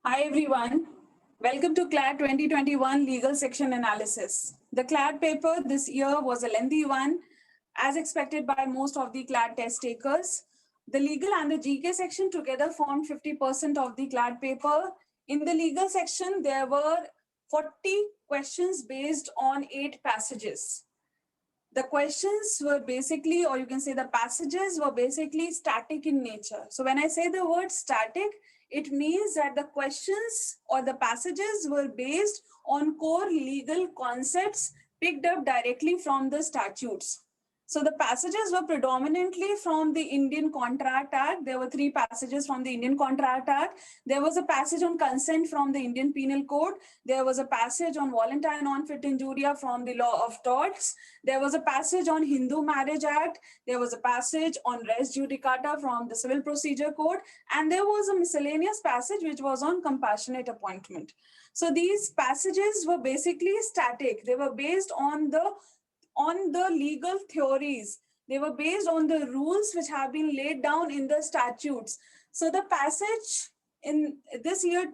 Hi everyone. Welcome to CLAD 2021 Legal Section Analysis. The CLAD paper this year was a lengthy one, as expected by most of the CLAD test takers. The legal and the GK section together formed 50% of the CLAD paper. In the legal section, there were 40 questions based on 8 passages. The questions were basically, or you can say the passages were basically static in nature. So when I say the word static, it means that the questions or the passages were based on core legal concepts picked up directly from the statutes. So the passages were predominantly from the Indian Contract Act. There were 3 passages from the Indian Contract Act. There was a passage on consent from the Indian Penal Code. There was a passage on voluntary non-fit injuria from the Law of Torts. There was a passage on Hindu Marriage Act. There was a passage on res judicata from the Civil Procedure Code. And there was a miscellaneous passage which was on compassionate appointment. So these passages were basically static. They were based on the legal theories. They were based on the rules which have been laid down in the statutes. So the passage in this year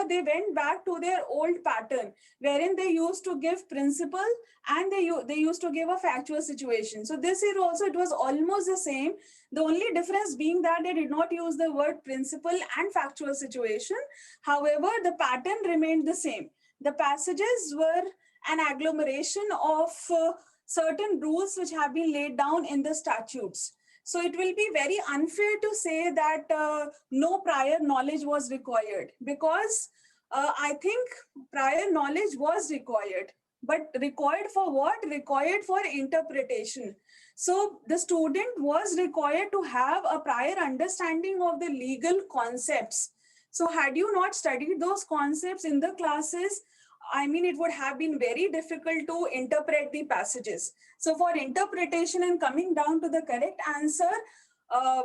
they went back to their old pattern, wherein they used to give principle and they used to give a factual situation. So this year also it was almost the same. The only difference being that they did not use the word principle and factual situation. However, the pattern remained the same. The passages were an agglomeration of certain rules which have been laid down in the statutes. So it will be very unfair to say that no prior knowledge was required, because I think prior knowledge was required. But required for what? Required for interpretation. So the student was required to have a prior understanding of the legal concepts. So had you not studied those concepts in the classes, I mean, it would have been very difficult to interpret the passages. So, for interpretation and coming down to the correct answer, uh,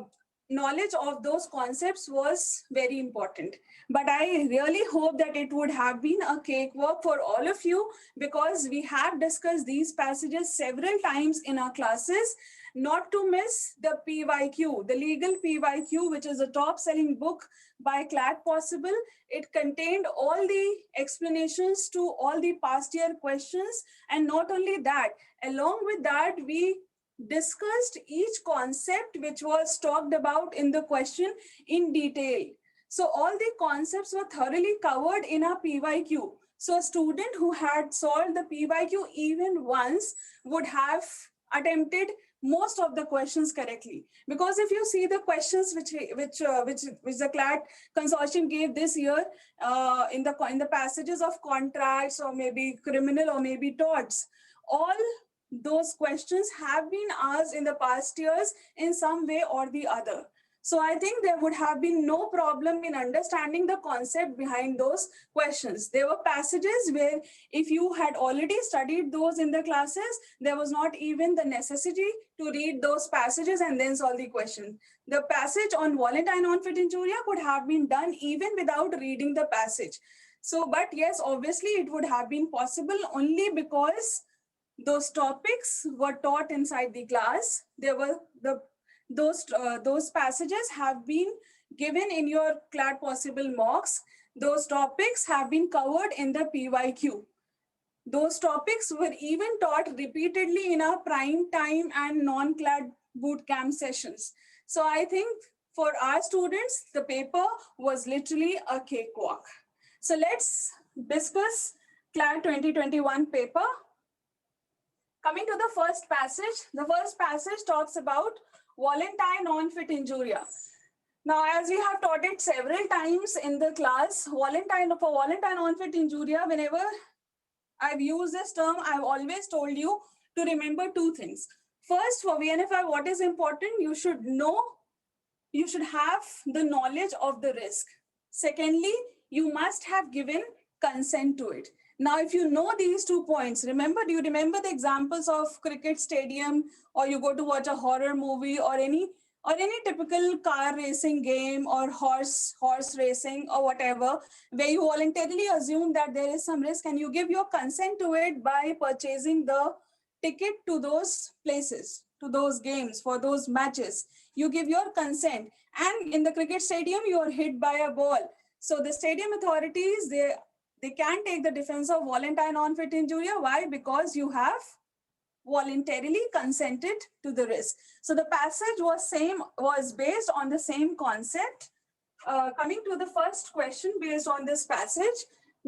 knowledge of those concepts was very important. But I really hope that it would have been a cakewalk for all of you, because we have discussed these passages several times in our classes. Not to miss the PYQ, the legal PYQ, which is a top selling book by CLAD Possible. It contained all the explanations to all the past year questions. And not only that, along with that, we discussed each concept which was talked about in the question in detail. So all the concepts were thoroughly covered in our PYQ. So a student who had solved the PYQ even once would have attempted most of the questions correctly. Because if you see the questions which the CLAD consortium gave this year in the passages of contracts, or maybe criminal, or maybe torts, all those questions have been asked in the past years in some way or the other. So I think there would have been no problem in understanding the concept behind those questions. There were passages where if you had already studied those in the classes, there was not even the necessity to read those passages and then solve the question. The passage on voluntary non-fit injuria could have been done even without reading the passage. So, but yes, obviously it would have been possible only because those topics were taught inside the class. There were those passages have been given in your CLAD Possible mocks. Those topics have been covered in the PYQ. Those topics were even taught repeatedly in our prime time and non-CLAD bootcamp sessions. So I think for our students, the paper was literally a cakewalk. So let's discuss CLAD 2021 paper. Coming to the first passage talks about voluntary non-fit injuria. Now, as we have taught it several times in the class, voluntary non-fit injuria, whenever I've used this term, I've always told you to remember two things. First, for VNFI, what is important? You should have the knowledge of the risk. Secondly, you must have given consent to it. Now, if you know these 2 points, do you remember the examples of cricket stadium, or you go to watch a horror movie, or any typical car racing game, or horse racing, or whatever, where you voluntarily assume that there is some risk and you give your consent to it by purchasing the ticket to those places, to those games, for those matches. You give your consent. And in the cricket stadium, you are hit by a ball. So the stadium authorities, they can take the defense of voluntary non-fit injuria. Why? Because you have voluntarily consented to the risk. So the passage was based on the same concept. Coming to the first question based on this passage,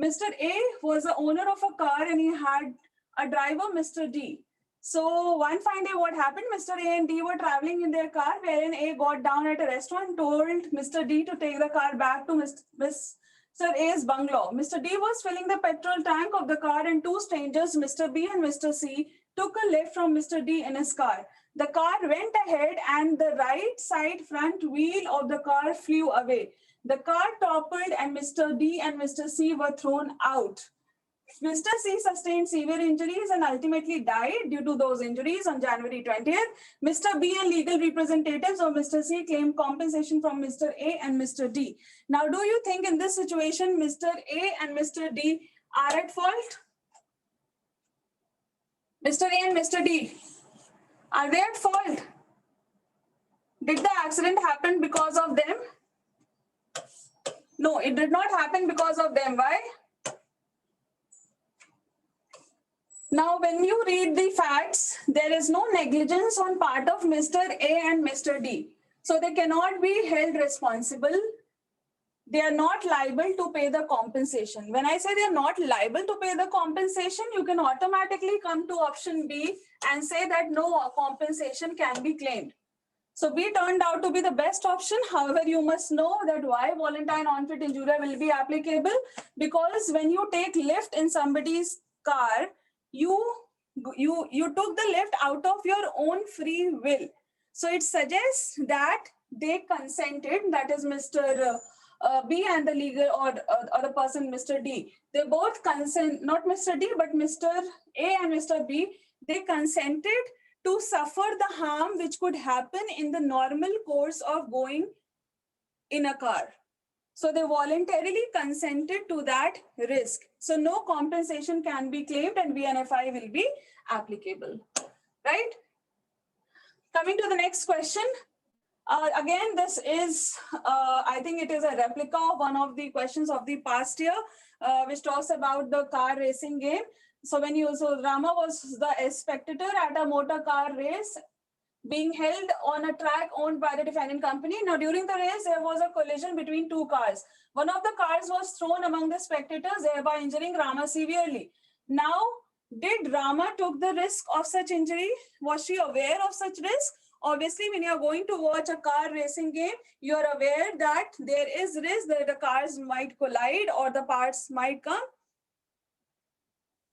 Mr. A was the owner of a car and he had a driver, Mr. D. So one fine day, what happened? Mr. A and D were traveling in their car, wherein A got down at a restaurant and told Mr. D to take the car back to Mr. A's bungalow. Mr. D was filling the petrol tank of the car and two strangers, Mr. B and Mr. C, took a lift from Mr. D in his car. The car went ahead and the right side front wheel of the car flew away. The car toppled and Mr. D and Mr. C were thrown out. Mr. C sustained severe injuries and ultimately died due to those injuries on January 20th. Mr. B and legal representatives of Mr. C claimed compensation from Mr. A and Mr. D. Now, do you think in this situation, Mr. A and Mr. D are at fault? Mr. A and Mr. D, are they at fault? Did the accident happen because of them? No, it did not happen because of them. Why? Now, when you read the facts, there is no negligence on part of Mr. A and Mr. D. So they cannot be held responsible. They are not liable to pay the compensation. When I say they are not liable to pay the compensation, you can automatically come to option B and say that no compensation can be claimed. So B turned out to be the best option. However, you must know that why voluntary non-fit injuria will be applicable, because when you take lift in somebody's car, you took the lift out of your own free will. So it suggests that they consented, that is Mr. B and the legal or the person, Mr. D. They both consent, not Mr. D, but Mr. A and Mr. B, they consented to suffer the harm which could happen in the normal course of going in a car. So they voluntarily consented to that risk. So no compensation can be claimed and VNFI will be applicable, right? Coming to the next question. Again, this is, I think it is a replica of one of the questions of the past year, which talks about the car racing game. So Rama was the spectator at a motor car race being held on a track owned by the defendant company. Now, during the race, there was a collision between two cars. One of the cars was thrown among the spectators, thereby injuring Rama severely. Now, did Rama took the risk of such injury? Was she aware of such risk? Obviously, when you're going to watch a car racing game, you're aware that there is risk that the cars might collide or the parts might come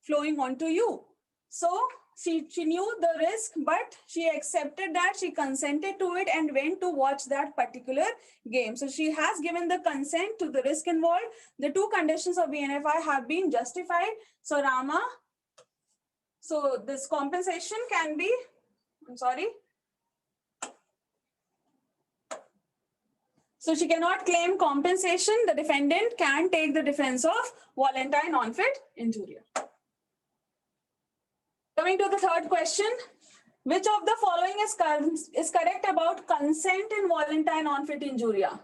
flowing onto you. So she knew the risk, but she accepted that, she consented to it and went to watch that particular game. So she has given the consent to the risk involved. The two conditions of VNFI have been justified. So Rama, so this compensation can be, So she cannot claim compensation. The defendant can take the defense of voluntary non-fit injuria. Coming to the third question, which of the following is correct about consent in voluntary non-fit injuria?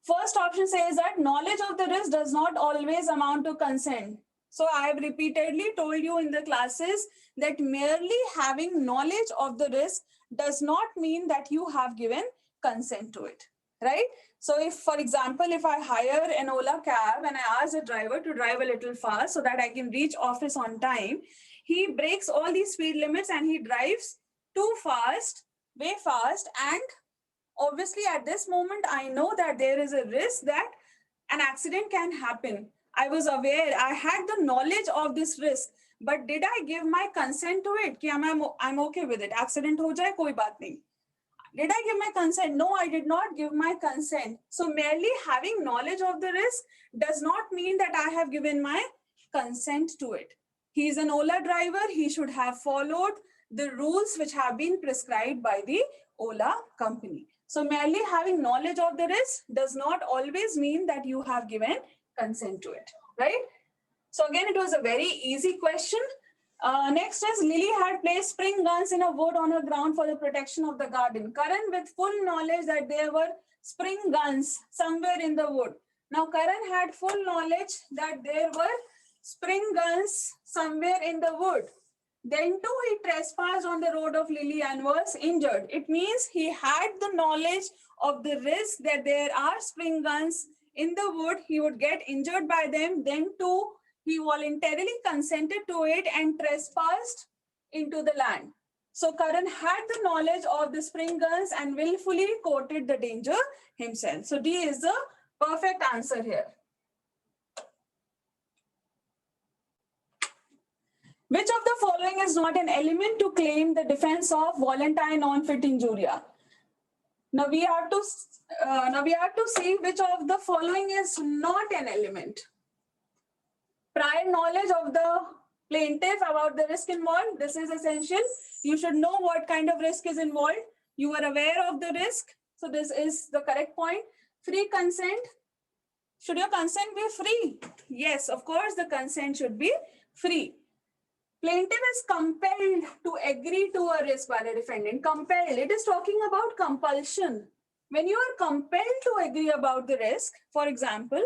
First option says that knowledge of the risk does not always amount to consent. So I have repeatedly told you in the classes that merely having knowledge of the risk does not mean that you have given consent to it, right? So if, for example, if I hire an Ola cab and I ask the driver to drive a little fast so that I can reach office on time, he breaks all these speed limits and he drives too fast, way fast. And obviously at this moment, I know that there is a risk that an accident can happen. I was aware, I had the knowledge of this risk, but did I give my consent to it? Ki I'm okay with it. Accident ho jaye, koi baat nahi. Did I give my consent? No, I did not give my consent. So merely having knowledge of the risk does not mean that I have given my consent to it. He is an Ola driver. He should have followed the rules which have been prescribed by the Ola company. So merely having knowledge of the risk does not always mean that you have given consent to it, right? So again, it was a very easy question. Next is, Lily had placed spring guns in a wood on her ground for the protection of the garden. Karan, with full knowledge that there were spring guns somewhere in the wood, Now Karan had full knowledge that there were spring guns somewhere in the wood. Then too he trespassed on the road of Lily and was injured. It means he had the knowledge of the risk that there are spring guns in the wood. He would get injured by them. Then too he voluntarily consented to it and trespassed into the land. So Karan had the knowledge of the spring guns and willfully courted the danger himself. So D is the perfect answer here. Which of the following is not an element to claim the defense of voluntary non-fit injuria? Now we have to see which of the following is not an element. Prior knowledge of the plaintiff about the risk involved. This is essential. You should know what kind of risk is involved. You are aware of the risk. So this is the correct point. Free consent. Should your consent be free? Yes, of course, the consent should be free. Plaintiff is compelled to agree to a risk by the defendant. Compelled. It is talking about compulsion. When you are compelled to agree about the risk, for example,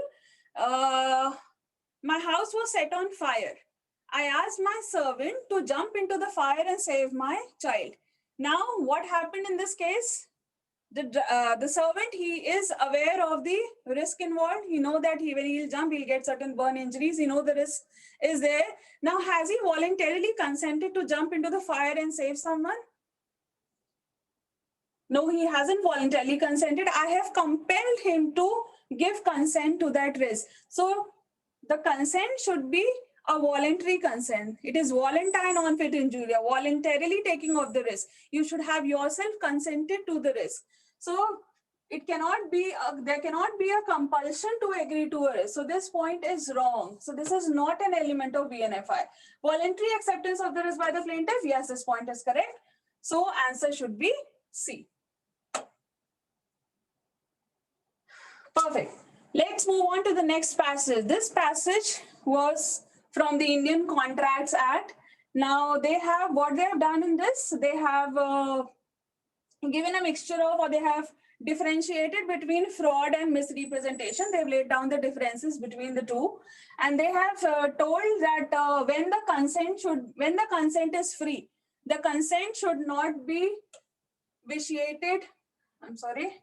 my house was set on fire. I asked my servant to jump into the fire and save my child. Now, what happened in this case? The servant, he is aware of the risk involved. He know that when he'll jump, he'll get certain burn injuries. He know the risk is there. Now, has he voluntarily consented to jump into the fire and save someone? No, he hasn't voluntarily consented. I have compelled him to give consent to that risk. So the consent should be a voluntary consent. It is voluntary non-fit injuria, voluntarily taking of the risk. You should have yourself consented to the risk. So it cannot be, there cannot be a compulsion to agree to a risk. So this point is wrong. So this is not an element of VNFI. Voluntary acceptance of the risk by the plaintiff. Yes, this point is correct. So answer should be C. Perfect. Let's move on to the next passage. This passage was from the Indian Contracts Act. Now they have, what they have done in this, they have given a mixture of, or they have differentiated between fraud and misrepresentation. They've laid down the differences between the two. And they have told that when the consent is free, the consent should not be vitiated. I'm sorry.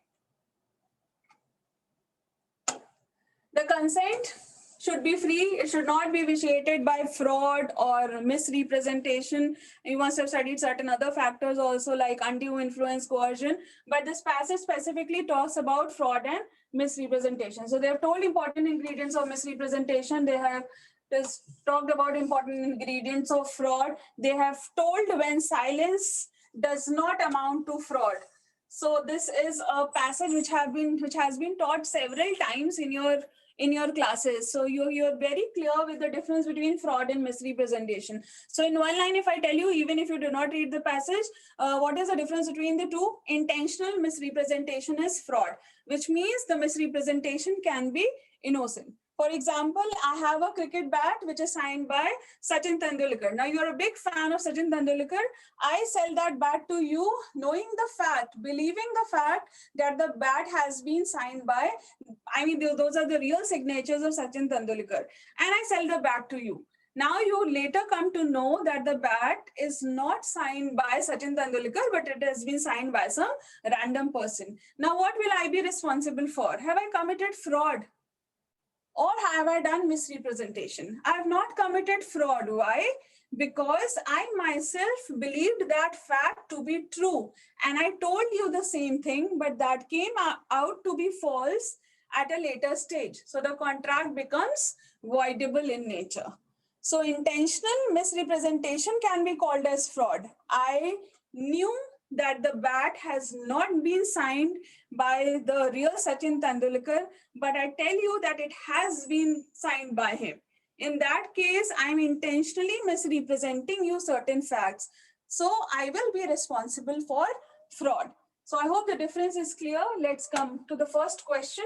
The consent should be free. It should not be vitiated by fraud or misrepresentation. You must have studied certain other factors also like undue influence, coercion. But this passage specifically talks about fraud and misrepresentation. So they have told important ingredients of misrepresentation. They have just talked about important ingredients of fraud. They have told when silence does not amount to fraud. So this is a passage which has been taught several times in your classes. So you're very clear with the difference between fraud and misrepresentation. So in one line, if I tell you, even if you do not read the passage, what is the difference between the two? Intentional misrepresentation is fraud, which means the misrepresentation can be innocent. For example, I have a cricket bat which is signed by Sachin Tendulkar. Now you're a big fan of Sachin Tendulkar. I sell that bat to you knowing the fact, believing the fact that the bat has been signed by, those are the real signatures of Sachin Tendulkar. And I sell the bat to you. Now you later come to know that the bat is not signed by Sachin Tendulkar, but it has been signed by some random person. Now what will I be responsible for? Have I committed fraud? Or have I done misrepresentation? I have not committed fraud. Why? Because I myself believed that fact to be true. And I told you the same thing, but that came out to be false at a later stage. So the contract becomes voidable in nature. So intentional misrepresentation can be called as fraud. I knew that the bat has not been signed by the real Sachin Tendulkar, but I tell you that it has been signed by him. In that case, I'm intentionally misrepresenting you certain facts. So I will be responsible for fraud. So I hope the difference is clear. Let's come to the first question.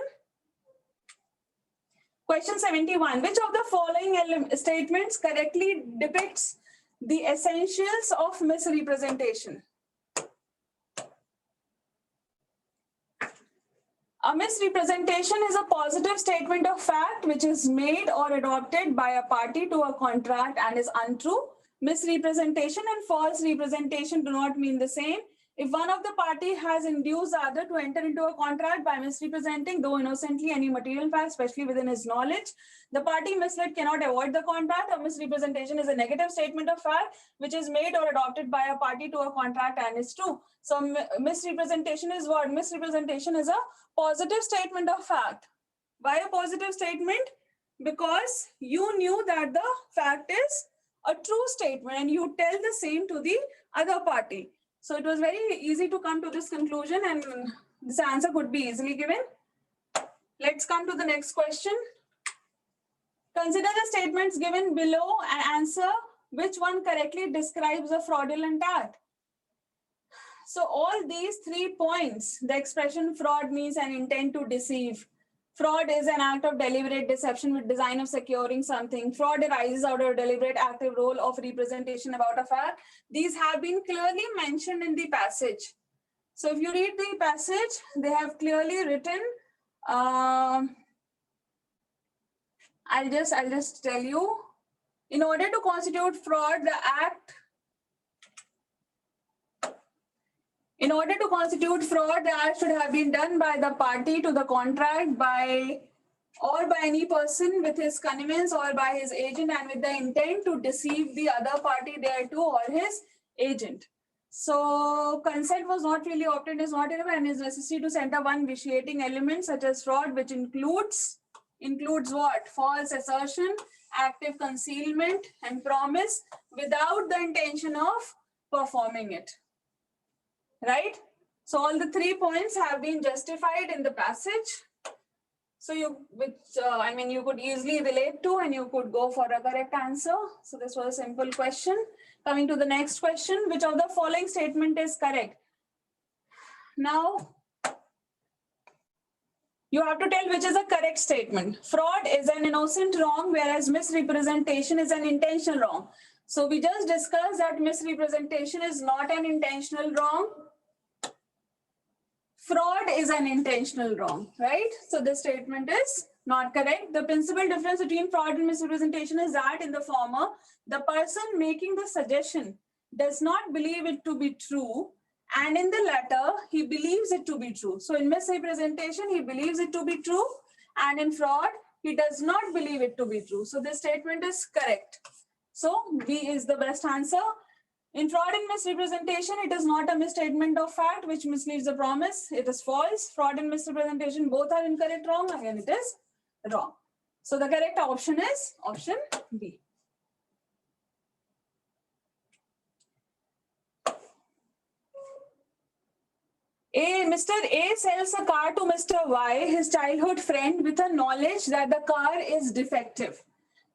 Question 71. Which of the following statements correctly depicts the essentials of misrepresentation? A misrepresentation is a positive statement of fact which is made or adopted by a party to a contract and is untrue. Misrepresentation and false representation do not mean the same. If one of the party has induced the other to enter into a contract by misrepresenting, though innocently, any material fact, especially within his knowledge, the party misled cannot avoid the contract. A misrepresentation is a negative statement of fact which is made or adopted by a party to a contract and is true. So misrepresentation is what? Misrepresentation is a positive statement of fact. Why a positive statement? Because you knew that the fact is a true statement and you tell the same to the other party. So it was very easy to come to this conclusion and this answer could be easily given. Let's come to the next question. Consider the statements given below and answer which one correctly describes a fraudulent act. So all these 3 points, the expression fraud means an intent to deceive. Fraud is an act of deliberate deception with design of securing something. Fraud arises out of a deliberate active role of representation about a fact. These have been clearly mentioned in the passage. So if you read the passage, they have clearly written, I'll just tell you, in order to constitute fraud, the act should have been done by the party to the contract or by any person with his connivance or by his agent and with the intent to deceive the other party thereto or his agent. So consent was not really obtained is not enough and is necessary to center one vitiating element such as fraud, which includes what? False assertion, active concealment and promise without the intention of performing it. Right? So all the 3 points have been justified in the passage. So you could easily relate to and you could go for a correct answer. So this was a simple question. Coming to the next question, which of the following statement is correct? Now, you have to tell which is a correct statement. Fraud is an innocent wrong, whereas misrepresentation is an intentional wrong. So we just discussed that misrepresentation is not an intentional wrong. Fraud is an intentional wrong, right? So this statement is not correct. The principal difference between fraud and misrepresentation is that in the former, the person making the suggestion does not believe it to be true, and in the latter, he believes it to be true. So in misrepresentation, he believes it to be true, and in fraud, he does not believe it to be true. So this statement is correct. So B is the best answer. In fraud and misrepresentation, it is not a misstatement of fact which misleads the promise. It is false. Fraud and misrepresentation both are incorrect, wrong. Again, it is wrong. So the correct option is option B. Mr. A sells a car to Mr. Y, his childhood friend, with a knowledge that the car is defective.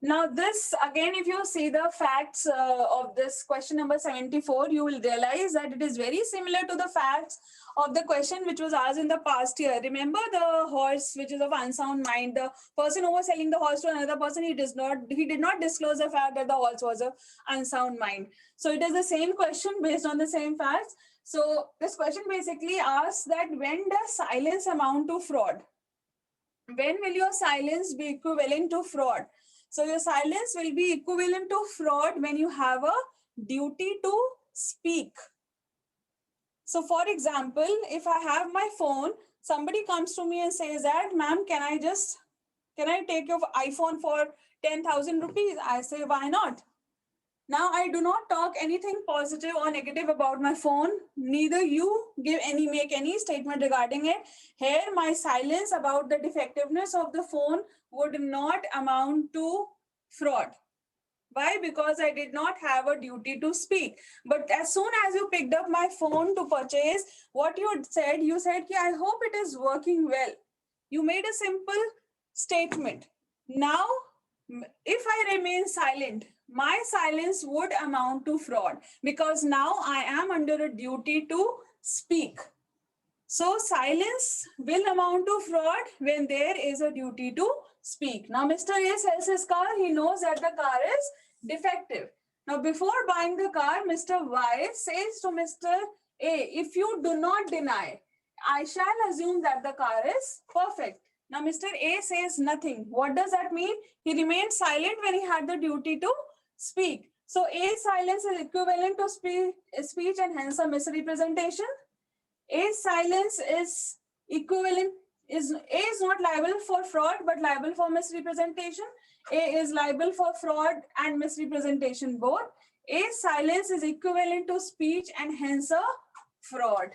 Now this, again, if you see the facts of this question number 74, you will realize that it is very similar to the facts of the question which was asked in the past year. Remember the horse which is of unsound mind, the person who was selling the horse to another person, he did not disclose the fact that the horse was of unsound mind. So it is the same question based on the same facts. So this question basically asks that when does silence amount to fraud? When will your silence be equivalent to fraud? So your silence will be equivalent to fraud when you have a duty to speak. So for example, if I have my phone, somebody comes to me and says that, ma'am, can I take your iPhone for 10,000 rupees? I say, why not? Now I do not talk anything positive or negative about my phone. Neither you make any statement regarding it. Here, my silence about the defectiveness of the phone would not amount to fraud. Why? Because I did not have a duty to speak. But as soon as you picked up my phone to purchase, what you said, I hope it is working well. You made a simple statement. Now, if I remain silent, my silence would amount to fraud because now I am under a duty to speak. So silence will amount to fraud when there is a duty to speak. Now, Mr. A sells his car. He knows that the car is defective. Now, before buying the car, Mr. Y says to Mr. A, if you do not deny I shall assume that the car is perfect. Now, Mr. A says nothing. What does that mean? He remained silent when he had the duty to speak. So, A's silence is equivalent to speech and hence a misrepresentation. A's silence is equivalent, A is not liable for fraud but liable for misrepresentation. A is liable for fraud and misrepresentation both. A's silence is equivalent to speech and hence a fraud.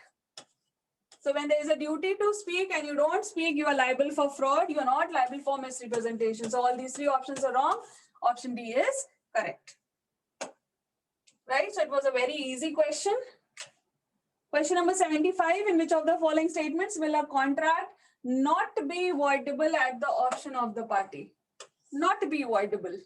So when there is a duty to speak and you don't speak, you are liable for fraud. You are not liable for misrepresentation. So all these three options are wrong. Option D is correct. Right? So it was a very easy question. Question number 75. In which of the following statements will a contract not be voidable at the option of the party? Not be voidable.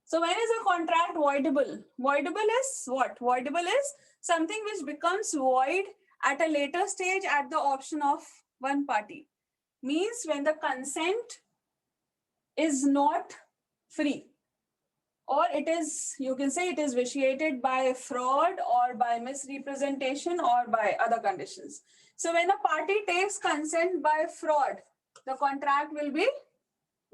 So when is a contract voidable? Voidable is what? Voidable is something which becomes void at a later stage at the option of one party. Means when the consent is not free, or it is, you can say it is vitiated by fraud or by misrepresentation or by other conditions. So when a party takes consent by fraud, the contract will be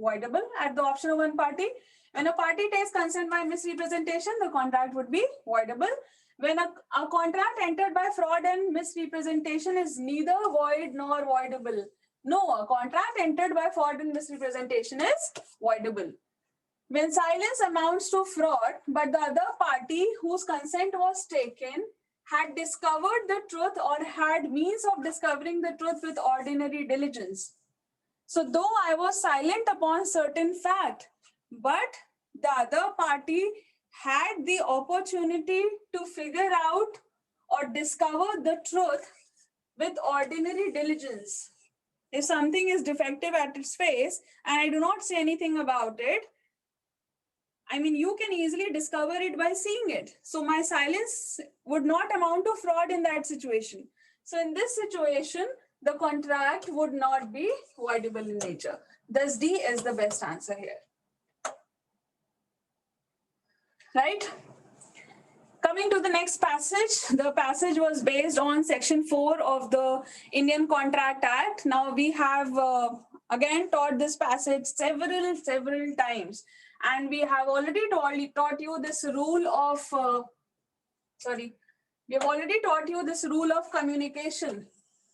voidable at the option of one party. When a party takes consent by misrepresentation, the contract would be voidable. When a contract entered by fraud and misrepresentation is neither void nor voidable. No, a contract entered by fraud and misrepresentation is voidable. When silence amounts to fraud, but the other party whose consent was taken had discovered the truth or had means of discovering the truth with ordinary diligence. So though I was silent upon certain fact, but the other party had the opportunity to figure out or discover the truth with ordinary diligence. If something is defective at its face and I do not say anything about it, I mean, you can easily discover it by seeing it. So my silence would not amount to fraud in that situation. So in this situation, the contract would not be voidable in nature. Thus, D is the best answer here. Right? Coming to the next passage, the passage was based on Section 4 of the Indian Contract Act. Now we have again taught this passage several times. And we have already taught you this rule of, we have already taught you this rule of communication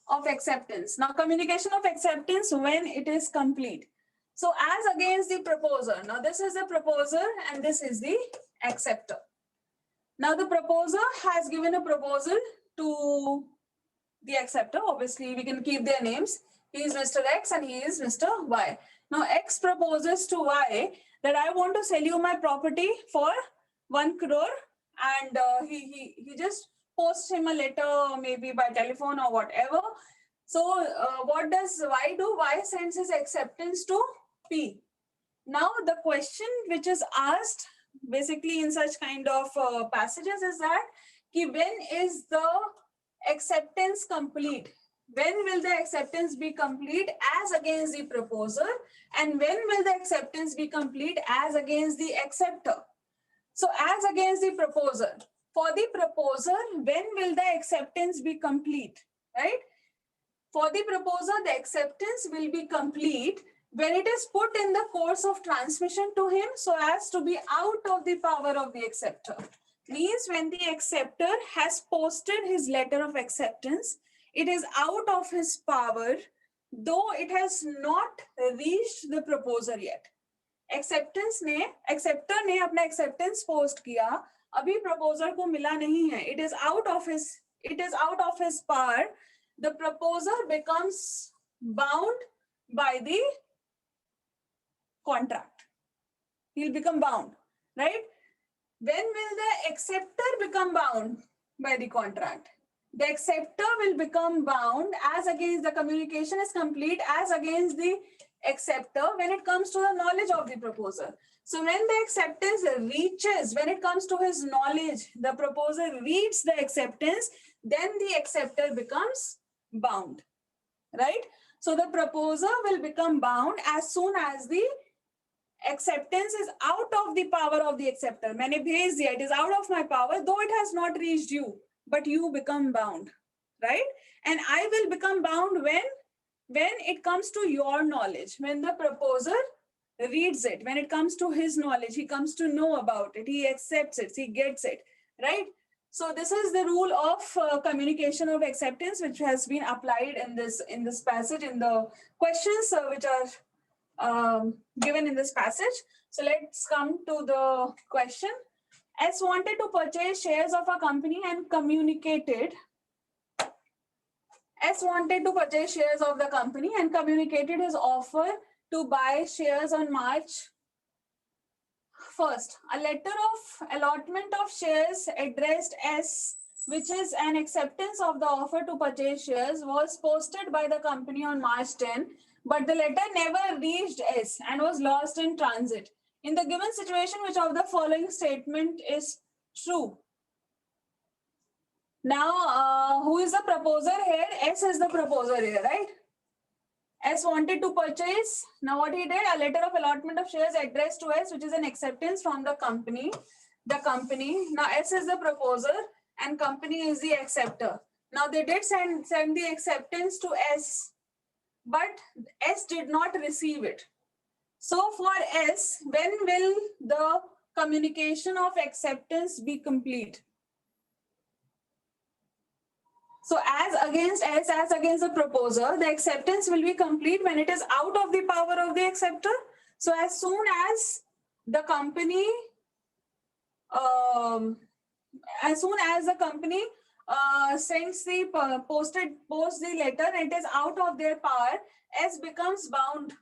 of acceptance. Now, communication of acceptance when it is complete. So, as against the proposer. Now, this is the proposer and this is the acceptor. Now, the proposer has given a proposal to the acceptor. Obviously, we can keep their names. He is Mr. X and he is Mr. Y. Now, X proposes to Y that I want to sell you my property for 1 crore, and he just posts him a letter, maybe by telephone or whatever. So what does Y do? Y sends his acceptance to P. Now the question which is asked basically in such kind of passages is that when is the acceptance complete? When will the acceptance be complete as against the proposer, and when will the acceptance be complete as against the acceptor? So as against the proposer, for the proposer, when will the acceptance be complete, right? For the proposer, the acceptance will be complete when it is put in the course of transmission to him so as to be out of the power of the acceptor. Means when the acceptor has posted his letter of acceptance, it is out of his power, though it has not reached the proposer yet. Acceptor ने अपना acceptance post किया, अभी proposer को मिला नहीं है. It is out of his power. The proposer becomes bound by the contract. He'll become bound, right? When will the acceptor become bound by the contract? The acceptor will become bound as against the communication is complete as against the acceptor when it comes to the knowledge of the proposer. So when the acceptance reaches, when it comes to his knowledge, the proposer reads the acceptance, then the acceptor becomes bound, right? So the proposer will become bound as soon as the acceptance is out of the power of the acceptor. मैंने भेज दिया, it is out of my power, though it has not reached you, but you become bound. right? And I will become bound when it comes to your knowledge, when the proposer reads it, when it comes to his knowledge, he comes to know about it, he accepts it, he gets it, right? So this is the rule of communication of acceptance, which has been applied in this passage, in the questions which are given in this passage. So let's come to the question. S wanted to purchase shares of a company and communicated. S wanted to purchase shares of the company and communicated his offer to buy shares on March 1st. A letter of allotment of shares addressed S, which is an acceptance of the offer to purchase shares, was posted by the company on March 10, but the letter never reached S and was lost in transit. In the given situation, which of the following statement is true? Now, who is the proposer here? S is the proposer here, right? S wanted to purchase. Now, what he did, a letter of allotment of shares addressed to S, which is an acceptance from the company. The company. Now, S is the proposer and company is the acceptor. Now, they did send the acceptance to S, but S did not receive it. So, for S, when will the communication of acceptance be complete? So as against S, as against the proposer, the acceptance will be complete when it is out of the power of the acceptor. So as soon as the company, sends the posts the letter, it is out of their power. S becomes bound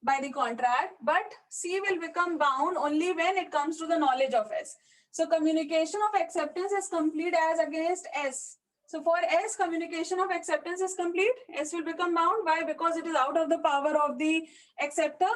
by the contract, but C will become bound only when it comes to the knowledge of S. So communication of acceptance is complete as against S. So for S, communication of acceptance is complete. S will become bound. Why? Because it is out of the power of the acceptor.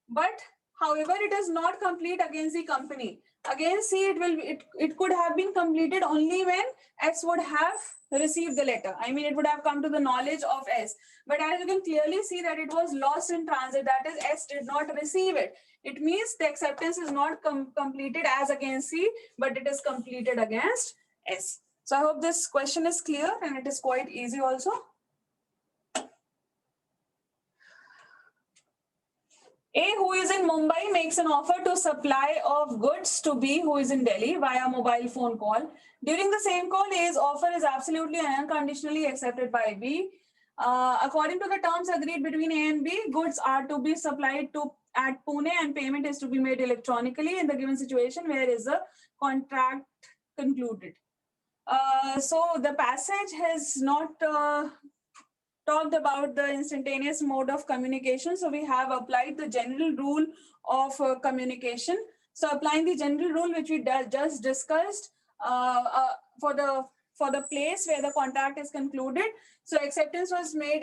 But however, it is not complete against the company. Against C, it could have been completed only when S would have received the letter. I mean, it would have come to the knowledge of S. But as you can clearly see that it was lost in transit, that is, S did not receive it. It means the acceptance is not completed as against C, but it is completed against S. So I hope this question is clear and it is quite easy also. A, who is in Mumbai, makes an offer to supply of goods to B, who is in Delhi, via mobile phone call. During the same call, A's offer is absolutely and unconditionally accepted by B. According to the terms agreed between A and B, goods are to be supplied at Pune and payment is to be made electronically. In the given situation, where is the contract concluded? So the passage has not talked about the instantaneous mode of communication. So we have applied the general rule of communication. So applying the general rule which we just discussed for the place where the contract is concluded. So acceptance was made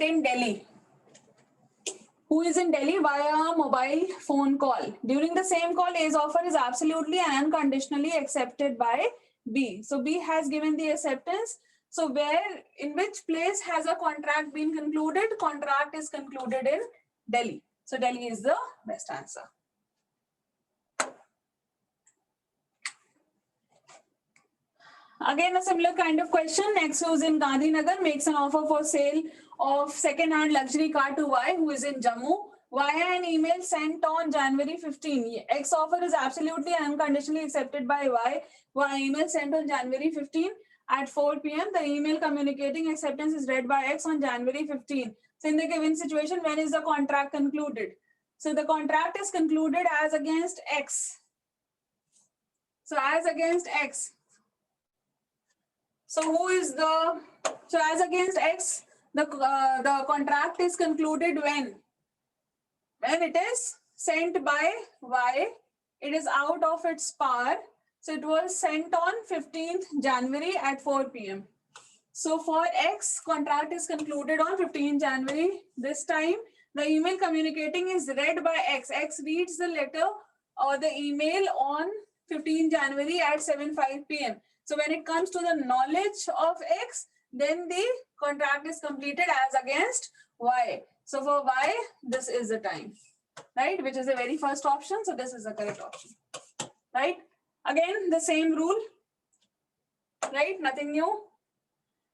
in Delhi. Who is in Delhi via mobile phone call. During the same call, A's offer is absolutely and unconditionally accepted by B. So B has given the acceptance. So in which place has a contract been concluded? Contract is concluded in Delhi. So Delhi is the best answer. Again, a similar kind of question. X, who is in Gandhinagar, makes an offer for sale of second-hand luxury car to Y, who is in Jammu, via an email sent on January 15. X offer is absolutely and unconditionally accepted by Y via email sent on January 15 at 4 p.m. The email communicating acceptance is read by X on January 15. So in the given situation, when is the contract concluded? So the contract is concluded as against X. So as against X. So as against X, the contract is concluded when it is sent by Y, it is out of its power. So it was sent on 15th January at 4 p.m. So for X, contract is concluded on 15th January. This time, the email communicating is read by X. X reads the letter or the email on 15th January at 7:05 p.m. So when it comes to the knowledge of X, then the contract is completed as against Y. So for Y, this is the time. right? Which is the very first option. So this is the correct option, right? Again, the same rule, right? Nothing new.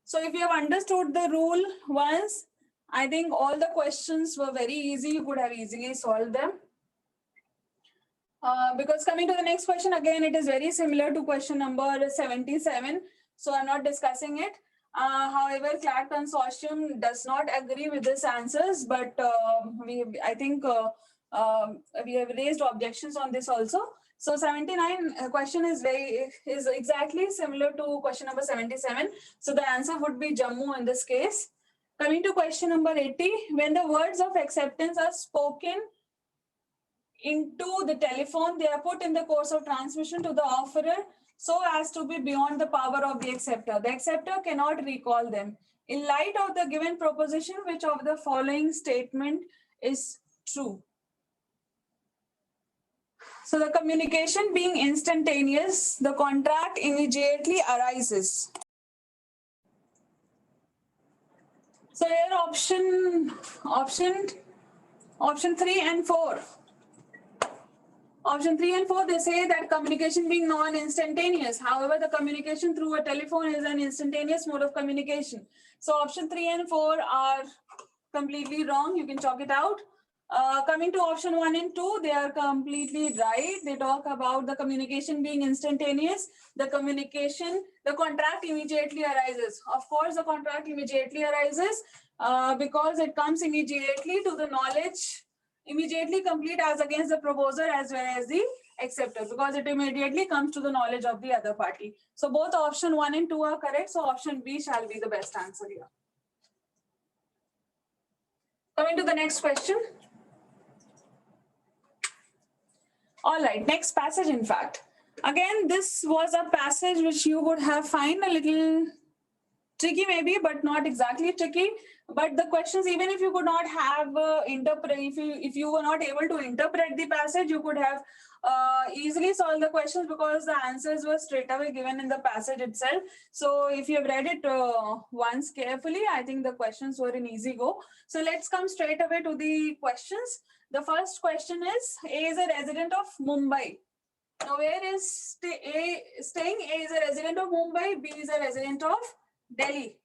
So if you have understood the rule once, I think all the questions were very easy. You could have easily solved them. Because coming to the next question, again, it is very similar to question number 77. So I'm not discussing it. However, CLAT consortium does not agree with these answers, but I think we have raised objections on this also. So 79 question is exactly similar to question number 77. So the answer would be Jammu in this case. Coming to question number 80, when the words of acceptance are spoken into the telephone, they are put in the course of transmission to the offerer so as to be beyond the power of the acceptor. The acceptor cannot recall them. In light of the given proposition, which of the following statement is true? So the communication being instantaneous, the contract immediately arises. So here option 3 and 4. Option 3 and 4, they say that communication being non-instantaneous. However, the communication through a telephone is an instantaneous mode of communication. So option 3 and 4 are completely wrong. You can chalk it out. Coming to option 1 and 2, they are completely right. They talk about the communication being instantaneous. The contract immediately arises. Of course, the contract immediately arises because it comes immediately to the knowledge, immediately complete as against the proposer as well as the acceptor, because it immediately comes to the knowledge of the other party. So both option 1 and 2 are correct. So option B shall be the best answer here. Coming to the next question. All right, next passage, in fact. Again, this was a passage which you would have find a little tricky maybe, but not exactly tricky. But the questions, even if you could not have if you were not able to interpret the passage, you could have easily solved the questions because the answers were straight away given in the passage itself. So if you have read it once carefully, I think the questions were in easy go. So let's come straight away to the questions. The first question is, A is a resident of Mumbai. Now, where is A staying? A is a resident of Mumbai, B is a resident of Delhi.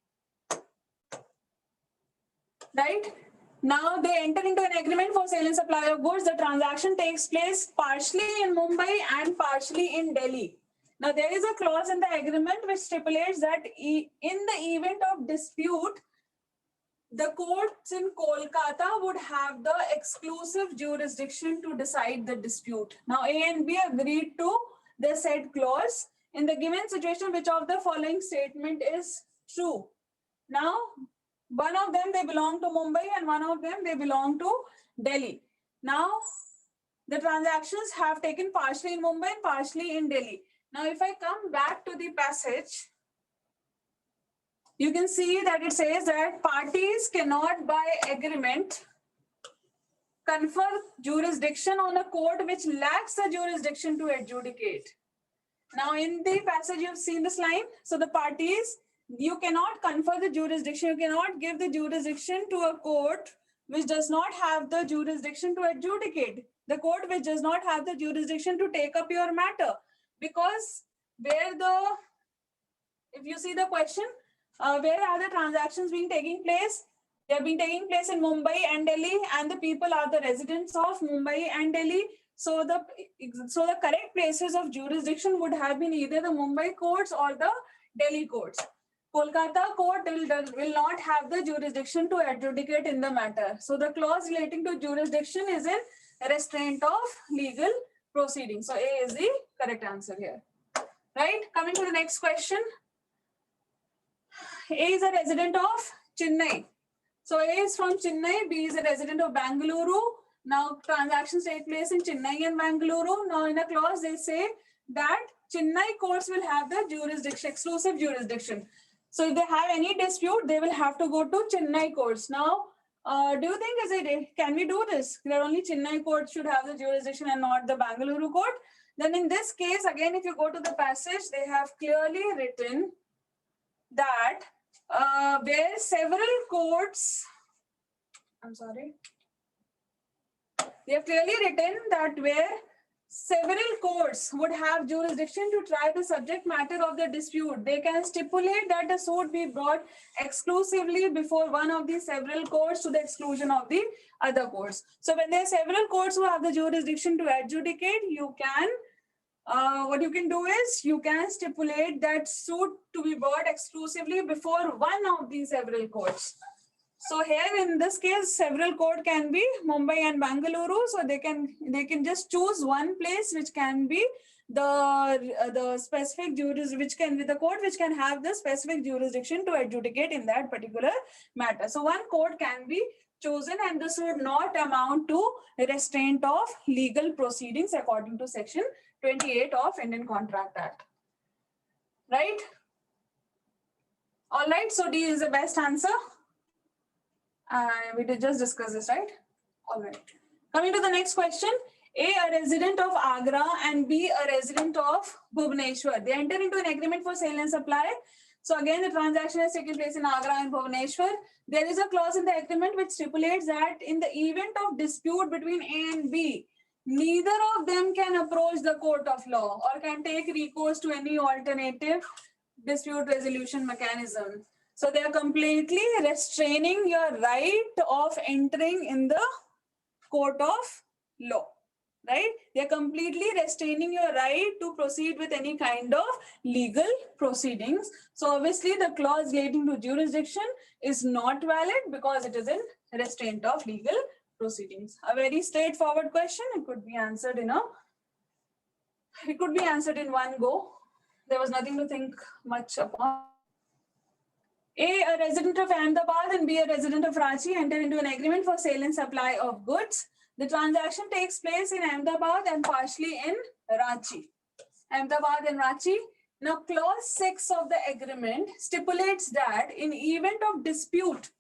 Right? Now they enter into an agreement for sale and supply of goods. The transaction takes place partially in Mumbai and partially in Delhi. Now there is a clause in the agreement which stipulates that in the event of dispute, the courts in Kolkata would have the exclusive jurisdiction to decide the dispute. Now A and B agreed to the said clause. In the given situation, which of the following statement is true? Now, one of them, they belong to Mumbai and one of them, they belong to Delhi. Now, the transactions have taken partially in Mumbai and partially in Delhi. Now, if I come back to the passage, you can see that it says that parties cannot by agreement confer jurisdiction on a court which lacks the jurisdiction to adjudicate. Now, in the passage, you've seen this line. So the parties, you cannot confer the jurisdiction, you cannot give the jurisdiction to a court which does not have the jurisdiction to adjudicate, the court which does not have the jurisdiction to take up your matter. Because if you see the question, where are the transactions being taking place? They have been taking place in Mumbai and Delhi, and the people are the residents of Mumbai and Delhi. So the correct places of jurisdiction would have been either the Mumbai courts or the Delhi courts. Kolkata court will not have the jurisdiction to adjudicate in the matter. So the clause relating to jurisdiction is in restraint of legal proceedings. So A is the correct answer here. Right? Coming to the next question. A is a resident of Chennai. So A is from Chennai, B is a resident of Bangalore. Now transactions take place in Chennai and Bangalore. Now in a clause they say that Chennai courts will have the jurisdiction, exclusive jurisdiction. So if they have any dispute, they will have to go to Chennai courts. Now, do you think can we do this? That only Chennai court should have the jurisdiction and not the Bangalore court? Then in this case, again, if you go to the passage, they have clearly written that where several courts, I'm sorry. They have clearly written that where several courts would have jurisdiction to try the subject matter of the dispute, they can stipulate that the suit be brought exclusively before one of the several courts to the exclusion of the other courts. So when there are several courts who have the jurisdiction to adjudicate, you can what you can do is you can stipulate that suit to be brought exclusively before one of these several courts. So here in this case, several court can be Mumbai and Bangalore. So they can just choose one place which can be the specific which can be the court which can have the specific jurisdiction to adjudicate in that particular matter. So one court can be chosen, and this would not amount to restraint of legal proceedings according to section 28 of Indian Contract Act. Right? All right. So D is the best answer. We did just discuss this, right? All right. Coming to the next question. A resident of Agra and B, a resident of Bhubaneswar. They enter into an agreement for sale and supply. So again, the transaction has taken place in Agra and Bhubaneswar. There is a clause in the agreement which stipulates that in the event of dispute between A and B, neither of them can approach the court of law or can take recourse to any alternative dispute resolution mechanism. So they are completely restraining your right of entering in the court of law, right? They are completely restraining your right to proceed with any kind of legal proceedings. So obviously the clause relating to jurisdiction is not valid because it is in restraint of legal proceedings. A very straightforward question. It could be answered in one go. There was nothing to think much upon. A resident of Ahmedabad and B, a resident of Ranchi enter into an agreement for sale and supply of goods. The transaction takes place in Ahmedabad and partially in Ranchi. Ahmedabad and Ranchi. Now, clause 6 of the agreement stipulates that in event of dispute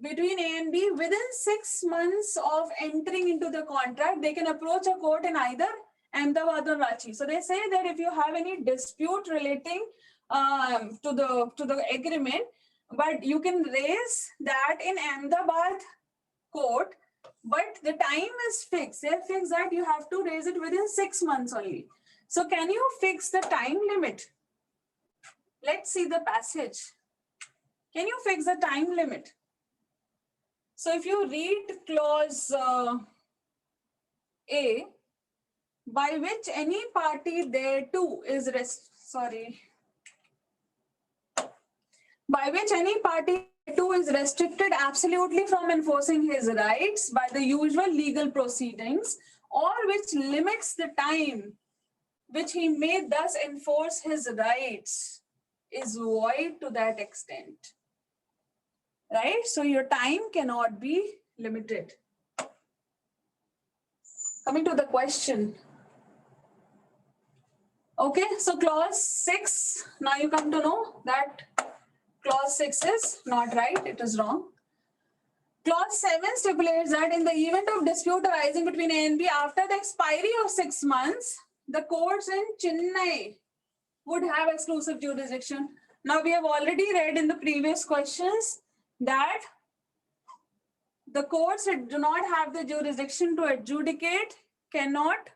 between A and B, within 6 months of entering into the contract, they can approach a court in either Ahmedabad or Ranchi. So they say that if you have any dispute relating to the agreement, but you can raise that in Ahmedabad court, but the time is fixed. They fix that you have to raise it within 6 months only. So can you fix the time limit? Let's see the passage. Can you fix the time limit? So if you read clause A, by which any party thereto is by which any party thereto is restricted absolutely from enforcing his rights by the usual legal proceedings, or which limits the time which he may thus enforce his rights, is void to that extent. Right? So your time cannot be limited. Coming to the question. Okay, so clause 6, now you come to know that clause 6 is not right, it is wrong. Clause 7 stipulates that in the event of dispute arising between A and B after the expiry of 6 months, the courts in Chennai would have exclusive jurisdiction. Now we have already read in the previous questions that the courts that do not have the jurisdiction to adjudicate cannot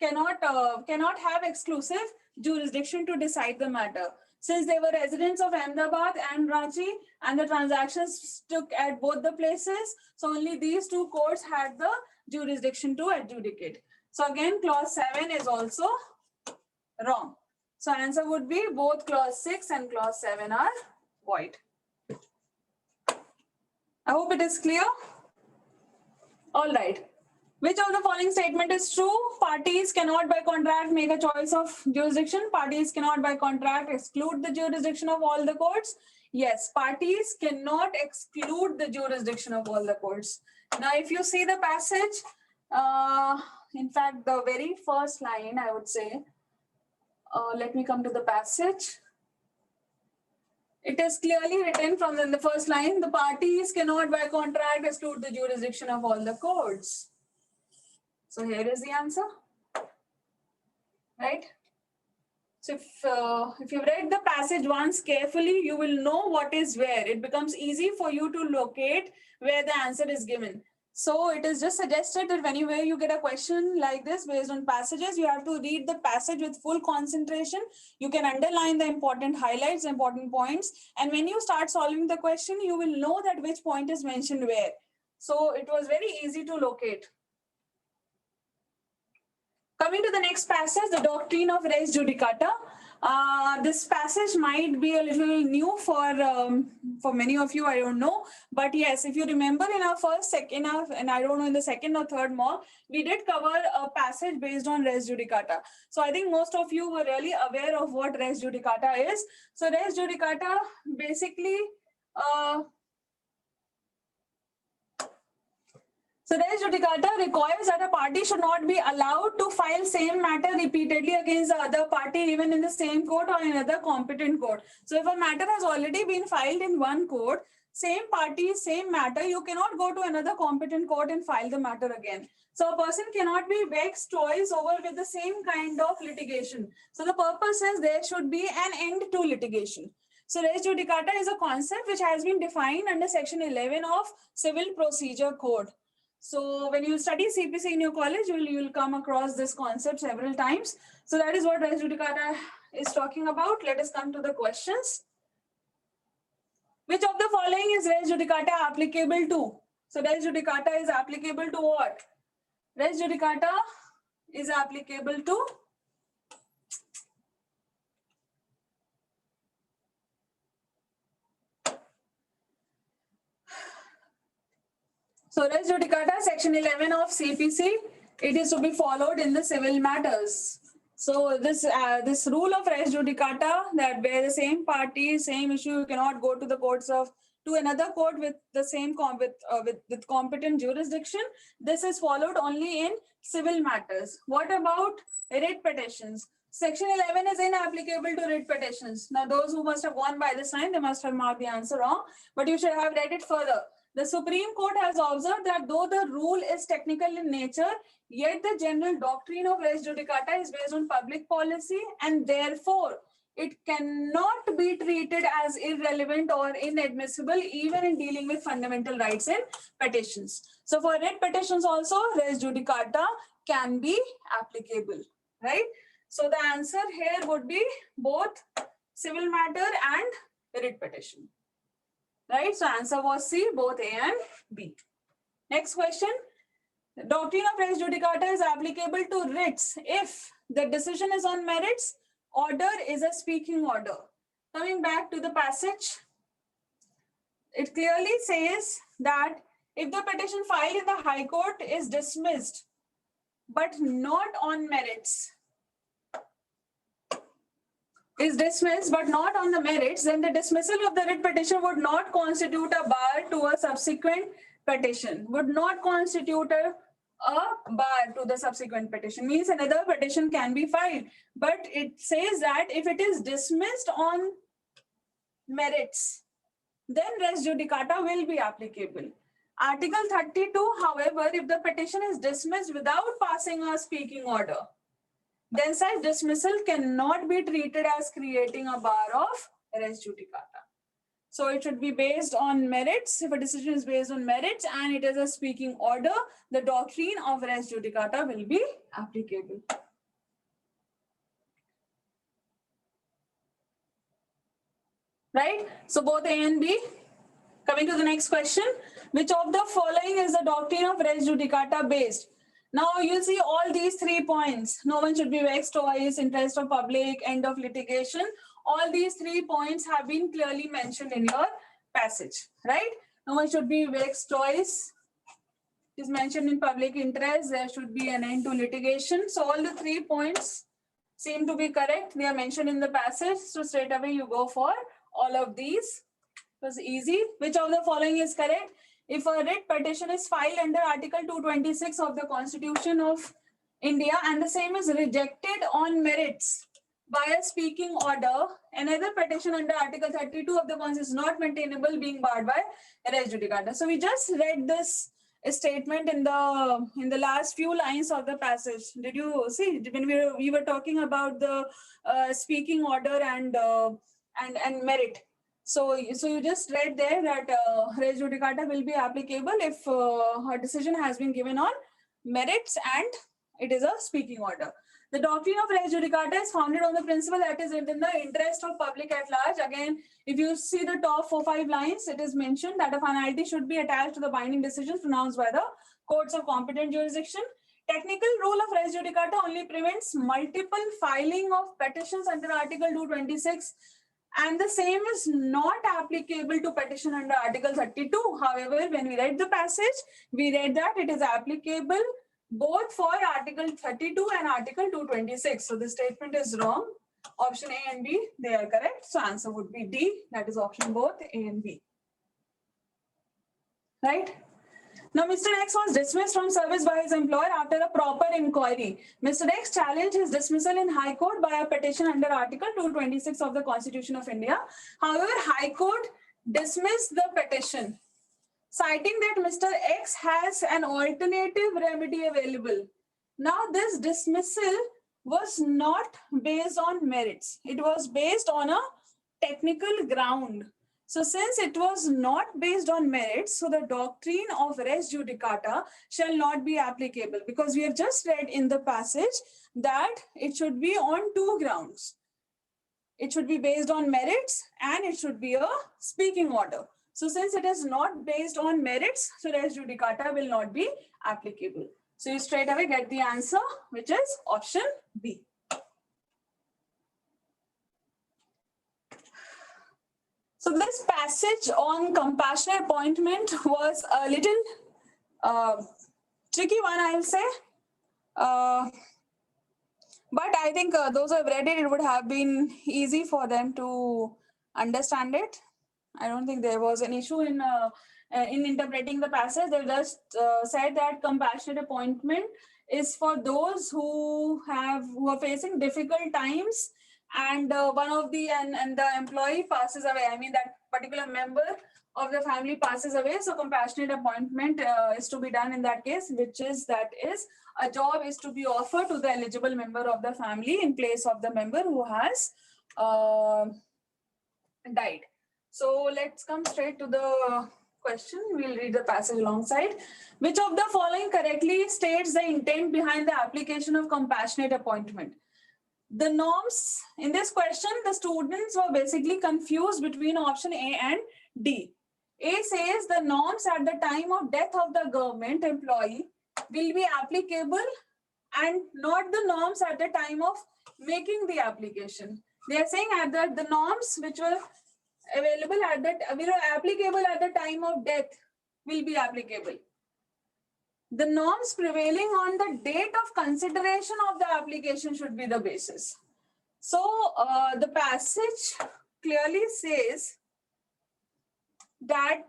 have exclusive jurisdiction to decide the matter. Since they were residents of Ahmedabad and Ranchi and the transactions took at both the places, so only these two courts had the jurisdiction to adjudicate. So again, clause 7 is also wrong. So answer would be both clause 6 and clause 7 are void. I hope it is clear. All right. Which of the following statement is true? Parties cannot by contract make a choice of jurisdiction. Parties cannot by contract exclude the jurisdiction of all the courts. Yes, parties cannot exclude the jurisdiction of all the courts. Now, if you see the passage, in fact, the very first line, I would say, let me come to the passage. It is clearly written from the first line, the parties cannot by contract exclude the jurisdiction of all the courts. So here is the answer, right? So if you've read the passage once carefully, you will know what is where. It becomes easy for you to locate where the answer is given. So it is just suggested that whenever you get a question like this based on passages, you have to read the passage with full concentration. You can underline the important highlights, important points. And when you start solving the question, you will know that which point is mentioned where. So it was very easy to locate. Coming to the next passage, the doctrine of res judicata. This passage might be a little new for many of you, I don't know. But yes, if you remember in our and I don't know, in the second or third mock, we did cover a passage based on res judicata. So I think most of you were really aware of what res judicata is. So res judicata basically, so res judicata requires that a party should not be allowed to file same matter repeatedly against the other party, even in the same court or in another competent court. So if a matter has already been filed in one court, same party, same matter, you cannot go to another competent court and file the matter again. So a person cannot be vexed twice over with the same kind of litigation. So the purpose is there should be an end to litigation. So res judicata is a concept which has been defined under section 11 of Civil Procedure Code. So when you study CPC in your college, you will come across this concept several times. So that is what res judicata is talking about. Let us come to the questions. Which of the following is res judicata applicable to? So res judicata is applicable to what? Res judicata is applicable to So res judicata, section 11 of CPC, it is to be followed in the civil matters. So this rule of res judicata, that where the same party, same issue, you cannot go to another court with the same with competent jurisdiction. This is followed only in civil matters. What about writ petitions? Section 11 is inapplicable to writ petitions. Now, those who must have gone by this time, they must have marked the answer wrong, but you should have read it further. The Supreme Court has observed that though the rule is technical in nature, yet the general doctrine of res judicata is based on public policy, and therefore it cannot be treated as irrelevant or inadmissible even in dealing with fundamental rights in petitions. So for writ petitions also, res judicata can be applicable, right? So the answer here would be both civil matter and writ petition. Right, so answer was C, both A and B. Next question. The doctrine of res judicata is applicable to writs if the decision is on merits, order is a speaking order. Coming back to the passage, it clearly says that if the petition filed in the High Court is dismissed, but not on merits, is dismissed but not on the merits, then the dismissal of the writ petition would not constitute a bar to a subsequent petition, would not constitute a bar to the subsequent petition. Means another petition can be filed, but it says that if it is dismissed on merits, then res judicata will be applicable. Article 32, however, if the petition is dismissed without passing a speaking order, then such dismissal cannot be treated as creating a bar of res judicata. So it should be based on merits. If a decision is based on merits and it is a speaking order, the doctrine of res judicata will be applicable. Right? So both A and B. Coming to the next question. Which of the following is the doctrine of res judicata based? Now you'll see all these 3 points. No one should be vexed twice, interest of public, end of litigation. All these 3 points have been clearly mentioned in your passage, right? No one should be vexed twice. It is mentioned in public interest. There should be an end to litigation. So all the 3 points seem to be correct. They are mentioned in the passage. So straight away you go for all of these. It was easy. Which of the following is correct? If a writ petition is filed under Article 226 of the Constitution of India and the same is rejected on merits by a speaking order, another petition under Article 32 of the Constitution is not maintainable, being barred by res judicata. So we just read this statement in the last few lines of the passage. Did you see when we were talking about the speaking order and merit? So you just read there that res judicata will be applicable if her decision has been given on merits and it is a speaking order. The doctrine of res judicata is founded on the principle that is in the interest of public at large. Again, if you see the top 4-5 lines, it is mentioned that a finality should be attached to the binding decisions pronounced by the courts of competent jurisdiction. Technical rule of res judicata only prevents multiple filing of petitions under Article 226, and the same is not applicable to petition under Article 32. However, when we read the passage, we read that it is applicable both for Article 32 and Article 226. So the statement is wrong. Option A and B, they are correct. So answer would be D, that is option both A and B. Right? Now, Mr. X was dismissed from service by his employer after a proper inquiry. Mr. X challenged his dismissal in High Court by a petition under Article 226 of the Constitution of India. However, High Court dismissed the petition, citing that Mr. X has an alternative remedy available. Now, this dismissal was not based on merits. It was based on a technical ground. So since it was not based on merits, so the doctrine of res judicata shall not be applicable, because we have just read in the passage that it should be on two grounds. It should be based on merits and it should be a speaking order. So since it is not based on merits, so res judicata will not be applicable. So you straight away get the answer, which is option B. So this passage on compassionate appointment was a little tricky one, I will say. But I think those who have read it, it would have been easy for them to understand it. I don't think there was an issue in interpreting the passage. They just said that compassionate appointment is for those who are facing difficult times, and one of the and the employee passes away. I mean, that particular member of the family passes away. So compassionate appointment is to be done in that case, which is a job is to be offered to the eligible member of the family in place of the member who has died. So let's come straight to the question. We'll read the passage alongside. Which of the following correctly states the intent behind the application of compassionate appointment? The norms in this question, the students were basically confused between option A and D. A says the norms at the time of death of the government employee will be applicable and not the norms at the time of making the application. They are saying that the norms which were available applicable at the time of death will be applicable. The norms prevailing on the date of consideration of the application should be the basis. So the passage clearly says that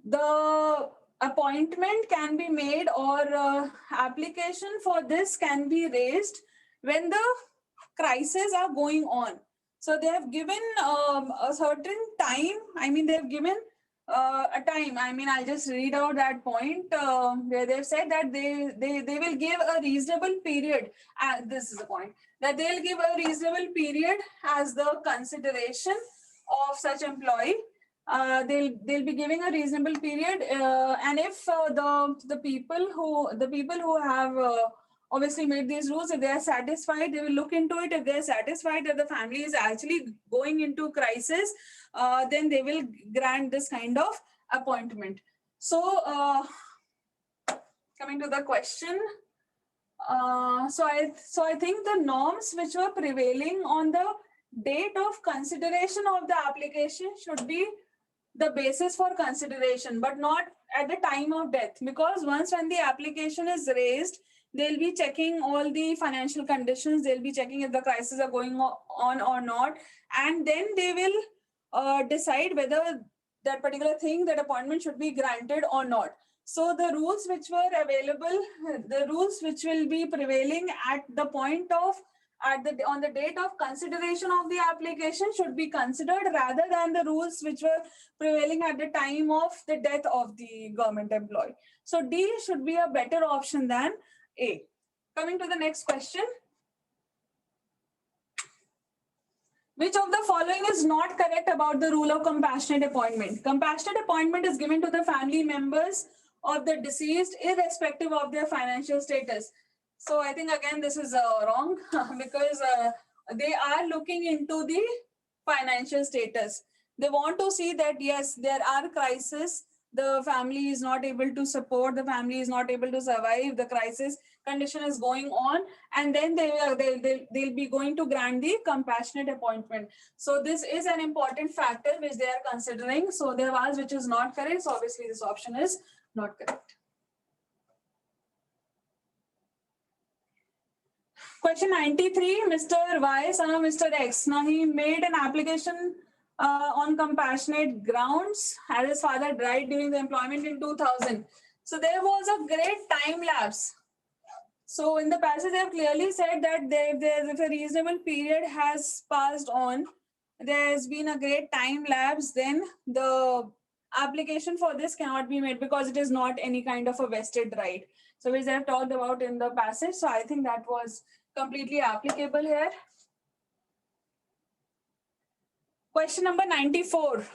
the appointment can be made or application for this can be raised when the crises are going on. So they have given a certain time. I mean, they have given a time. I mean, I'll just read out that point where they've said that they will give a reasonable period. This is the point, that they'll give a reasonable period as the consideration of such employee. They'll be giving a reasonable period, and if the people who have obviously made these rules, if they are satisfied, they will look into it. If they are satisfied that the family is actually going into crisis, then they will grant this kind of appointment. So coming to the question, so I think the norms which were prevailing on the date of consideration of the application should be the basis for consideration, but not at the time of death, because once when the application is raised, they'll be checking all the financial conditions, they'll be checking if the crises are going on or not, and then they will decide whether that particular thing, that appointment should be granted or not. So the rules which were available, the rules which will be prevailing at the point of on the date of consideration of the application should be considered, rather than the rules which were prevailing at the time of the death of the government employee. So D should be a better option than A. Coming to the next question. Which of the following is not correct about the rule of compassionate appointment? Compassionate appointment is given to the family members of the deceased irrespective of their financial status. So I think again this is wrong because they are looking into the financial status. They want to see that yes, there are crises, the family is not able to support, the family is not able to survive, the crisis condition is going on, and then they'll be going to grant the compassionate appointment. So this is an important factor which they are considering. So there was which is not correct. So obviously this option is not correct. Question 93, Mr. Y, son of Mr. X. Now he made an application on compassionate grounds as his father died during the employment in 2000. So there was a great time lapse. So in the passage, they have clearly said that if a reasonable period has passed on, there has been a great time lapse, then the application for this cannot be made because it is not any kind of a vested right. So which they have talked about in the passage. So I think that was completely applicable here. Question number 94.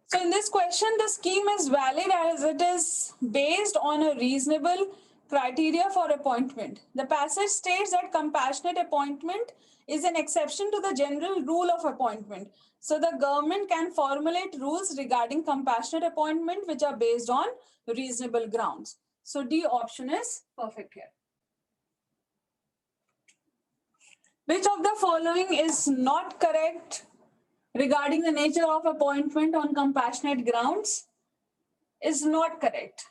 So in this question, the scheme is valid as it is based on a reasonable criteria for appointment. The passage states that compassionate appointment is an exception to the general rule of appointment. So the government can formulate rules regarding compassionate appointment which are based on reasonable grounds. So D option is perfect here. Which of the following is not correct regarding the nature of appointment on compassionate grounds? Is not correct.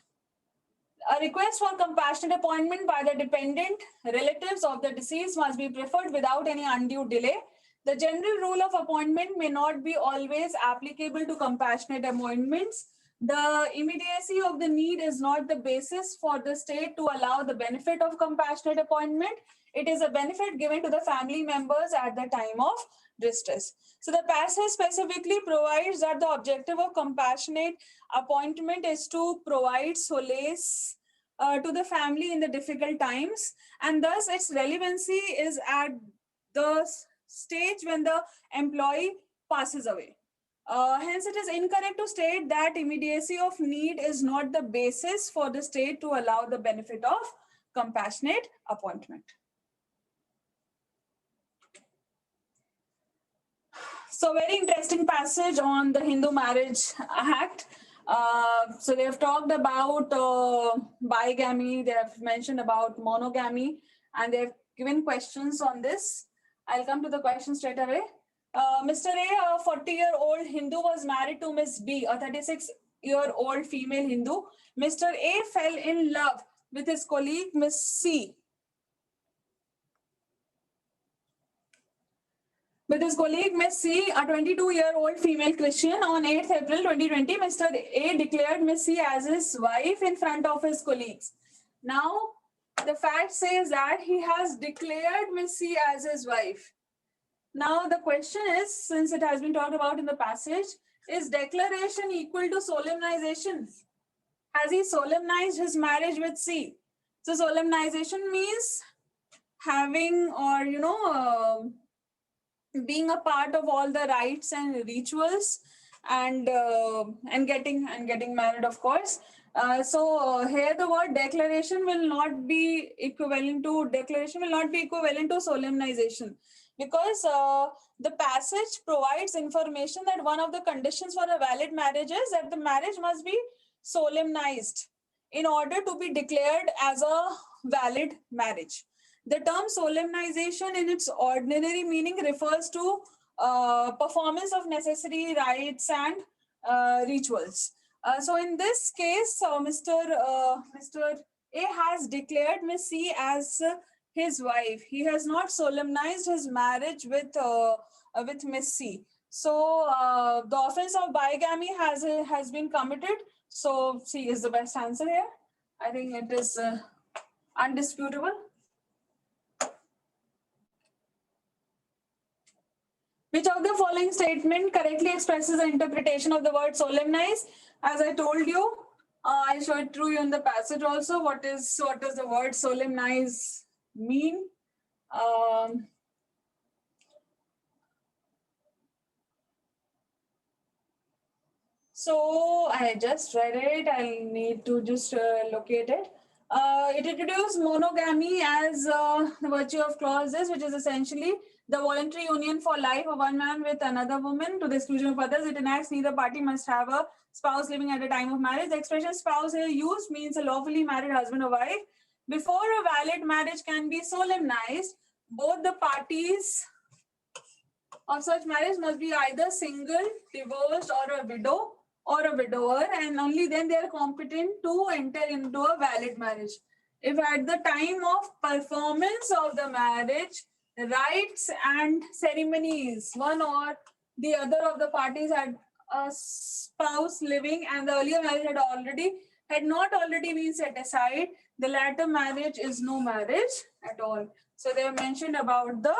A request for compassionate appointment by the dependent relatives of the deceased must be preferred without any undue delay. The general rule of appointment may not be always applicable to compassionate appointments. The immediacy of the need is not the basis for the state to allow the benefit of compassionate appointment. It is a benefit given to the family members at the time of distress. So the passage specifically provides that the objective of compassionate appointment is to provide solace to the family in the difficult times, and thus its relevancy is at the stage when the employee passes away. Hence, it is incorrect to state that immediacy of need is not the basis for the state to allow the benefit of compassionate appointment. So very interesting passage on the Hindu Marriage Act. So they have talked about bigamy, they have mentioned about monogamy, and they have given questions on this. I'll come to the question straight away. Mr. A, a 40-year-old Hindu, was married to Miss B, a 36-year-old female Hindu. Mr. A fell in love with his colleague, Miss C. With his colleague, Miss C, a 22-year-old female Christian. On 8th April 2020, Mr. A declared Miss C as his wife in front of his colleagues. Now, the fact says that he has declared Miss C as his wife. Now, the question is, since it has been talked about in the passage, is declaration equal to solemnization? Has he solemnized his marriage with C? So, solemnization means having or, being a part of all the rites and rituals and getting married, of course. So here the word declaration will not be equivalent to solemnization, because the passage provides information that one of the conditions for a valid marriage is that the marriage must be solemnized in order to be declared as a valid marriage. The term solemnization in its ordinary meaning refers to performance of necessary rites and rituals. So in this case, Mr. A has declared Miss C as his wife. He has not solemnized his marriage with Miss C. So the offense of bigamy has been committed. So C is the best answer here. I think it is undisputable. Which of the following statement correctly expresses the interpretation of the word solemnize? As I told you, I showed it through you in the passage also. What does the word solemnize mean? So I just read it. I'll need to just locate it. It introduced monogamy as the virtue of clauses, which is essentially the voluntary union for life of one man with another woman to the exclusion of others. It enacts neither party must have a spouse living at the time of marriage. The expression spouse here used means a lawfully married husband or wife. Before a valid marriage can be solemnized, both the parties of such marriage must be either single, divorced, or a widow or a widower, and only then they are competent to enter into a valid marriage. If at the time of performance of the marriage, rites and ceremonies, one or the other of the parties had a spouse living and the earlier marriage had not already been set aside, the latter marriage is no marriage at all. So they have mentioned about the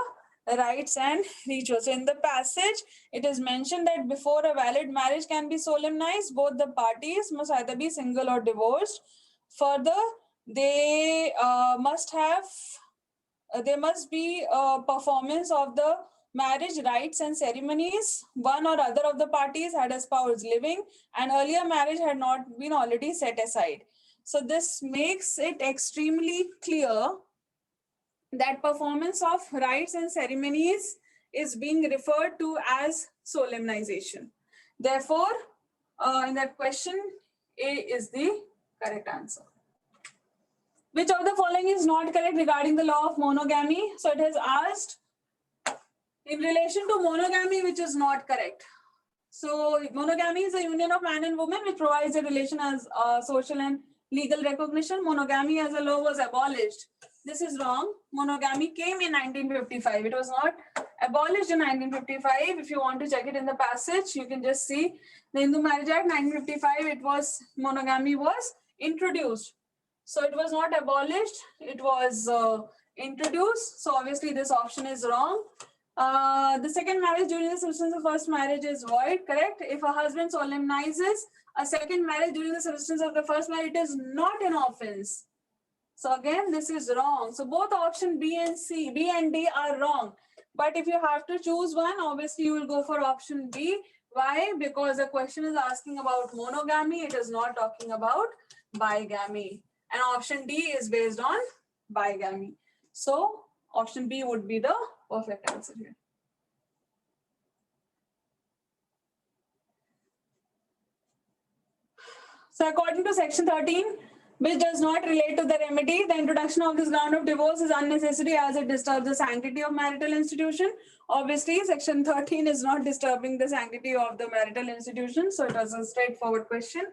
rites and rituals. So in the passage, it is mentioned that before a valid marriage can be solemnized, both the parties must either be single or divorced. Further, they there must be a performance of the marriage rites and ceremonies. One or other of the parties had a spouse living, and earlier marriage had not been already set aside. So this makes it extremely clear that performance of rites and ceremonies is being referred to as solemnization. Therefore, in that question, A is the correct answer. Which of the following is not correct regarding the law of monogamy? So it has asked in relation to monogamy, which is not correct. So monogamy is a union of man and woman which provides a relation as social and legal recognition. Monogamy as a law was abolished. This is wrong. Monogamy came in 1955. It was not abolished in 1955. If you want to check it in the passage, you can just see the Hindu Marriage Act 1955. Monogamy was introduced. So it was not abolished. It was introduced. So obviously this option is wrong. The second marriage during the substance of first marriage is void, correct? If a husband solemnizes a second marriage during the substance of the first marriage, it is not an offense. So again, this is wrong. So both option B and D are wrong. But if you have to choose one, obviously you will go for option B. Why? Because the question is asking about monogamy. It is not talking about bigamy. And option D is based on bigamy. So option B would be the perfect answer here. So according to section 13, which does not relate to the remedy, the introduction of this ground of divorce is unnecessary as it disturbs the sanctity of marital institution. Obviously, section 13 is not disturbing the sanctity of the marital institution. So it was a straightforward question.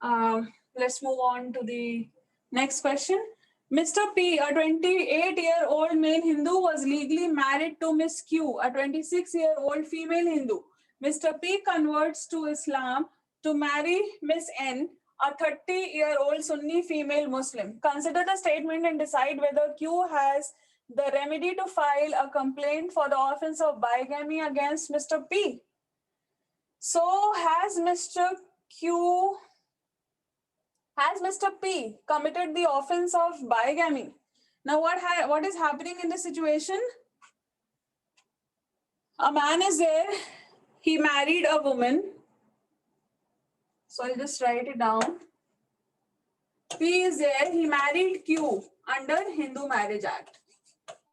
Let's move on to the next question. Mr. P, a 28-year-old male Hindu, was legally married to Miss Q, a 26-year-old female Hindu. Mr. P converts to Islam to marry Miss N, a 30-year-old Sunni female Muslim. Consider the statement and decide whether Q has the remedy to file a complaint for the offense of bigamy against Mr. P. So has Mr. P committed the offense of bigamy? Now what is happening in this situation? A man is there, he married a woman. So I'll just write it down. P is there, he married Q under Hindu Marriage Act,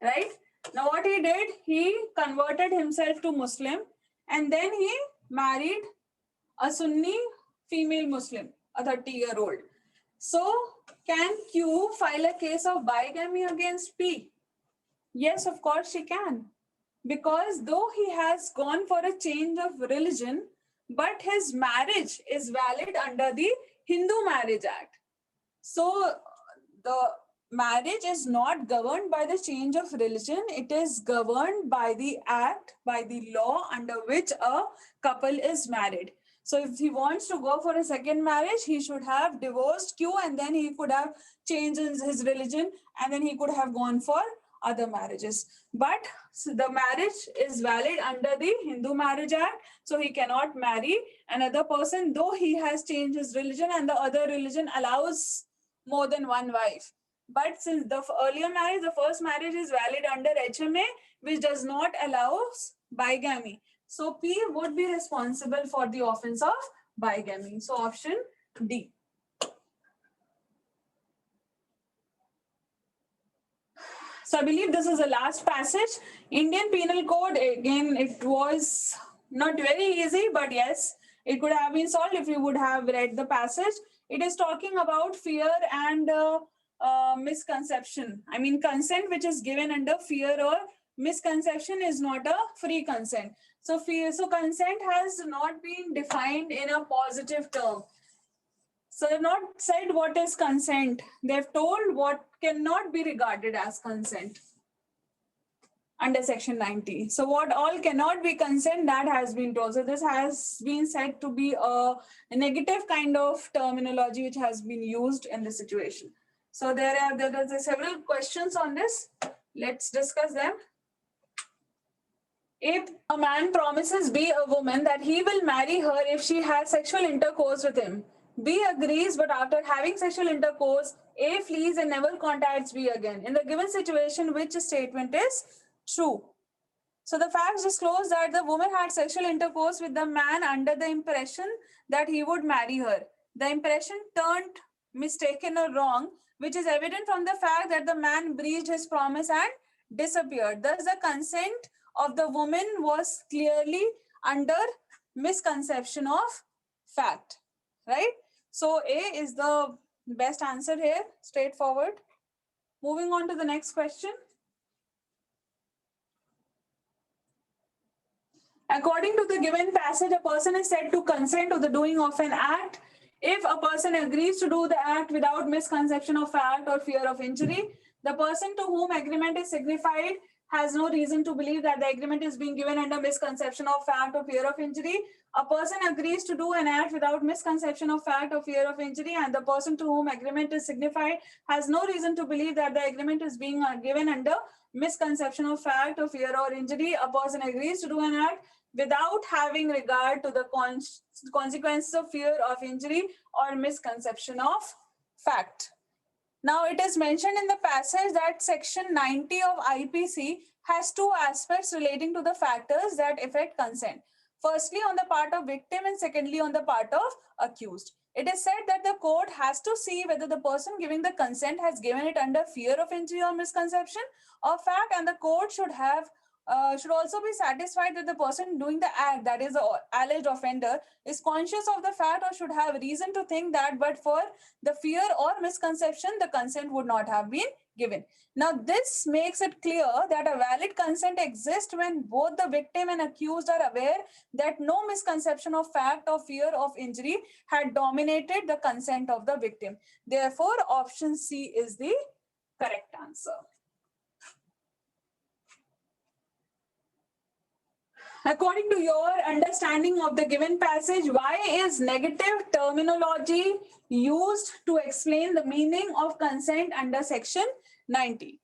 right? Now what he did, he converted himself to Muslim and then he married a Sunni female Muslim, a 30-year-old. So can Q file a case of bigamy against P? Yes, of course she can. Because though he has gone for a change of religion, but his marriage is valid under the Hindu Marriage Act. So the marriage is not governed by the change of religion. It is governed by the act, by the law under which a couple is married. So if he wants to go for a second marriage, he should have divorced Q and then he could have changed his religion and then he could have gone for other marriages. But so the marriage is valid under the Hindu Marriage Act. So he cannot marry another person, though he has changed his religion and the other religion allows more than one wife. But since the earlier marriage, the first marriage is valid under HMA, which does not allow bigamy. So P would be responsible for the offense of bigamy. So option D. So I believe this is the last passage. Indian Penal Code, again, it was not very easy, but yes, it could have been solved if you would have read the passage. It is talking about fear and misconception. I mean, consent which is given under fear or misconception is not a free consent. So consent has not been defined in a positive term. So they've not said what is consent. They've told what cannot be regarded as consent under section 90. So what all cannot be consent, that has been told. So this has been said to be a negative kind of terminology which has been used in this situation. So there are several questions on this. Let's discuss them. If a man promises B, a woman, that he will marry her if she has sexual intercourse with him, B agrees, but after having sexual intercourse, A flees and never contacts B again. In the given situation, which statement is true? So the facts disclose that the woman had sexual intercourse with the man under the impression that he would marry her. The impression turned mistaken or wrong, which is evident from the fact that the man breached his promise and disappeared. Thus, the consent of the woman was clearly under misconception of fact, right? So A is the best answer here, straightforward. Moving on to the next question. According to the given passage, a person is said to consent to the doing of an act if a person agrees to do the act without misconception of fact or fear of injury. The person to whom agreement is signified has no reason to believe that the agreement is being given under misconception of fact or fear of injury. A person agrees to do an act without misconception of fact or fear of injury, and the person to whom agreement is signified has no reason to believe that the agreement is being given under misconception of fact or fear or injury. A person agrees to do an act without having regard to the consequences of fear of injury or misconception of fact. Now, it is mentioned in the passage that section 90 of IPC has two aspects relating to the factors that affect consent. Firstly, on the part of victim, and secondly, on the part of accused. It is said that the court has to see whether the person giving the consent has given it under fear of injury or misconception of fact, and the court should also be satisfied that the person doing the act, that is the alleged offender, is conscious of the fact or should have reason to think that but for the fear or misconception, the consent would not have been given. Now, this makes it clear that a valid consent exists when both the victim and accused are aware that no misconception of fact or fear of injury had dominated the consent of the victim. Therefore, option C is the correct answer. According to your understanding of the given passage, why is negative terminology used to explain the meaning of consent under section 90?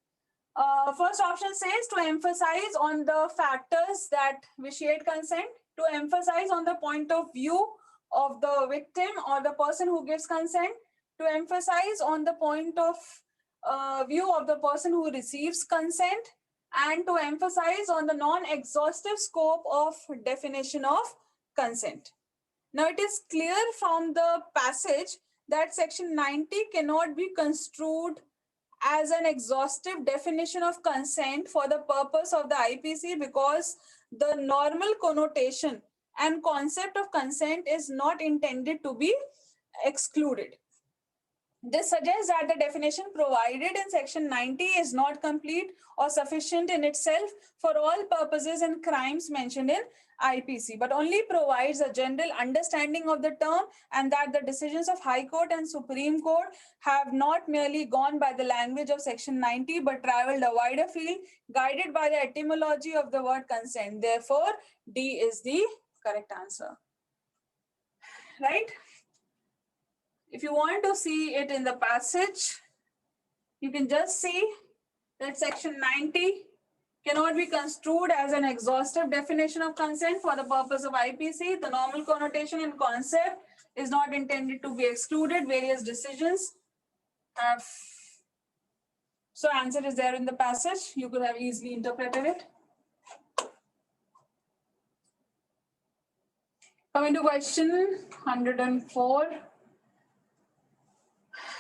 First option says to emphasize on the factors that vitiate consent, to emphasize on the point of view of the victim or the person who gives consent, to emphasize on the point of view of the person who receives consent, and to emphasize on the non-exhaustive scope of definition of consent. Now, it is clear from the passage that section 90 cannot be construed as an exhaustive definition of consent for the purpose of the IPC, because the normal connotation and concept of consent is not intended to be excluded. This suggests that the definition provided in section 90 is not complete or sufficient in itself for all purposes and crimes mentioned in IPC, but only provides a general understanding of the term, and that the decisions of High Court and Supreme Court have not merely gone by the language of section 90, but traveled a wider field, guided by the etymology of the word consent. Therefore, D is the correct answer. Right? If you want to see it in the passage, you can just see that section 90 cannot be construed as an exhaustive definition of consent for the purpose of IPC. The normal connotation and concept is not intended to be excluded. Various decisions have So answer is there in the passage. You could have easily interpreted it. Coming to question 104.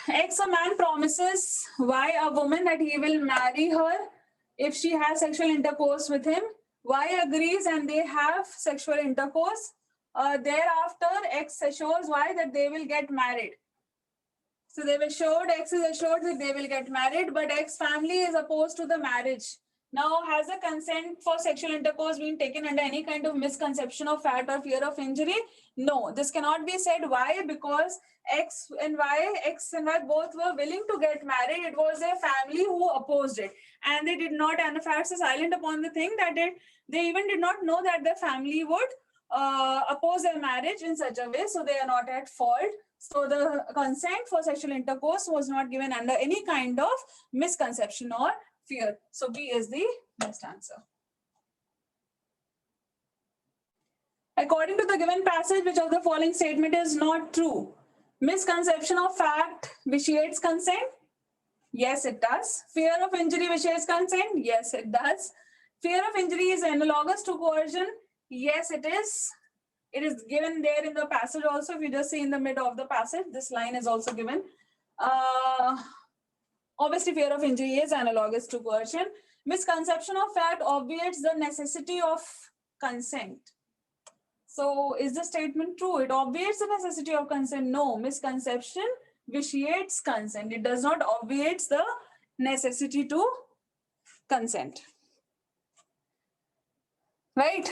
X, a man promises Y, a woman, that he will marry her if she has sexual intercourse with him. Y agrees and they have sexual intercourse. Thereafter, X assures Y that they will get married. So they were assured, X is assured that they will get married, but X family is opposed to the marriage. Now, has the consent for sexual intercourse been taken under any kind of misconception of fact or fear of injury? No, this cannot be said. Why? Because X and Y both were willing to get married. It was their family who opposed it. And they did not, and the facts are silent upon the thing that they even did not know that their family would oppose their marriage in such a way. So they are not at fault. So the consent for sexual intercourse was not given under any kind of misconception or fear. So B is the best answer. According to the given passage, which of the following statement is not true? Misconception of fact vitiates consent? Yes, it does. Fear of injury vitiates consent? Yes, it does. Fear of injury is analogous to coercion? Yes, it is. It is given there in the passage also. If you just see in the middle of the passage, this line is also given. Obviously, fear of injury is analogous to coercion. Misconception of fact obviates the necessity of consent. So is the statement true? It obviates the necessity of consent. No, misconception vitiates consent. It does not obviate the necessity to consent. Right?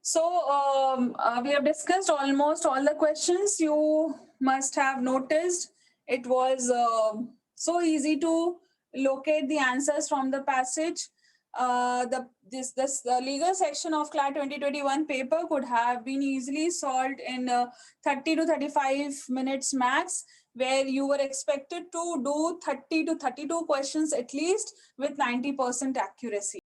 So we have discussed almost all the questions. You must have noticed it was so easy to locate the answers from the passage. The legal section of CLAT 2021 paper could have been easily solved in 30 to 35 minutes max, where you were expected to do 30 to 32 questions at least with 90% accuracy.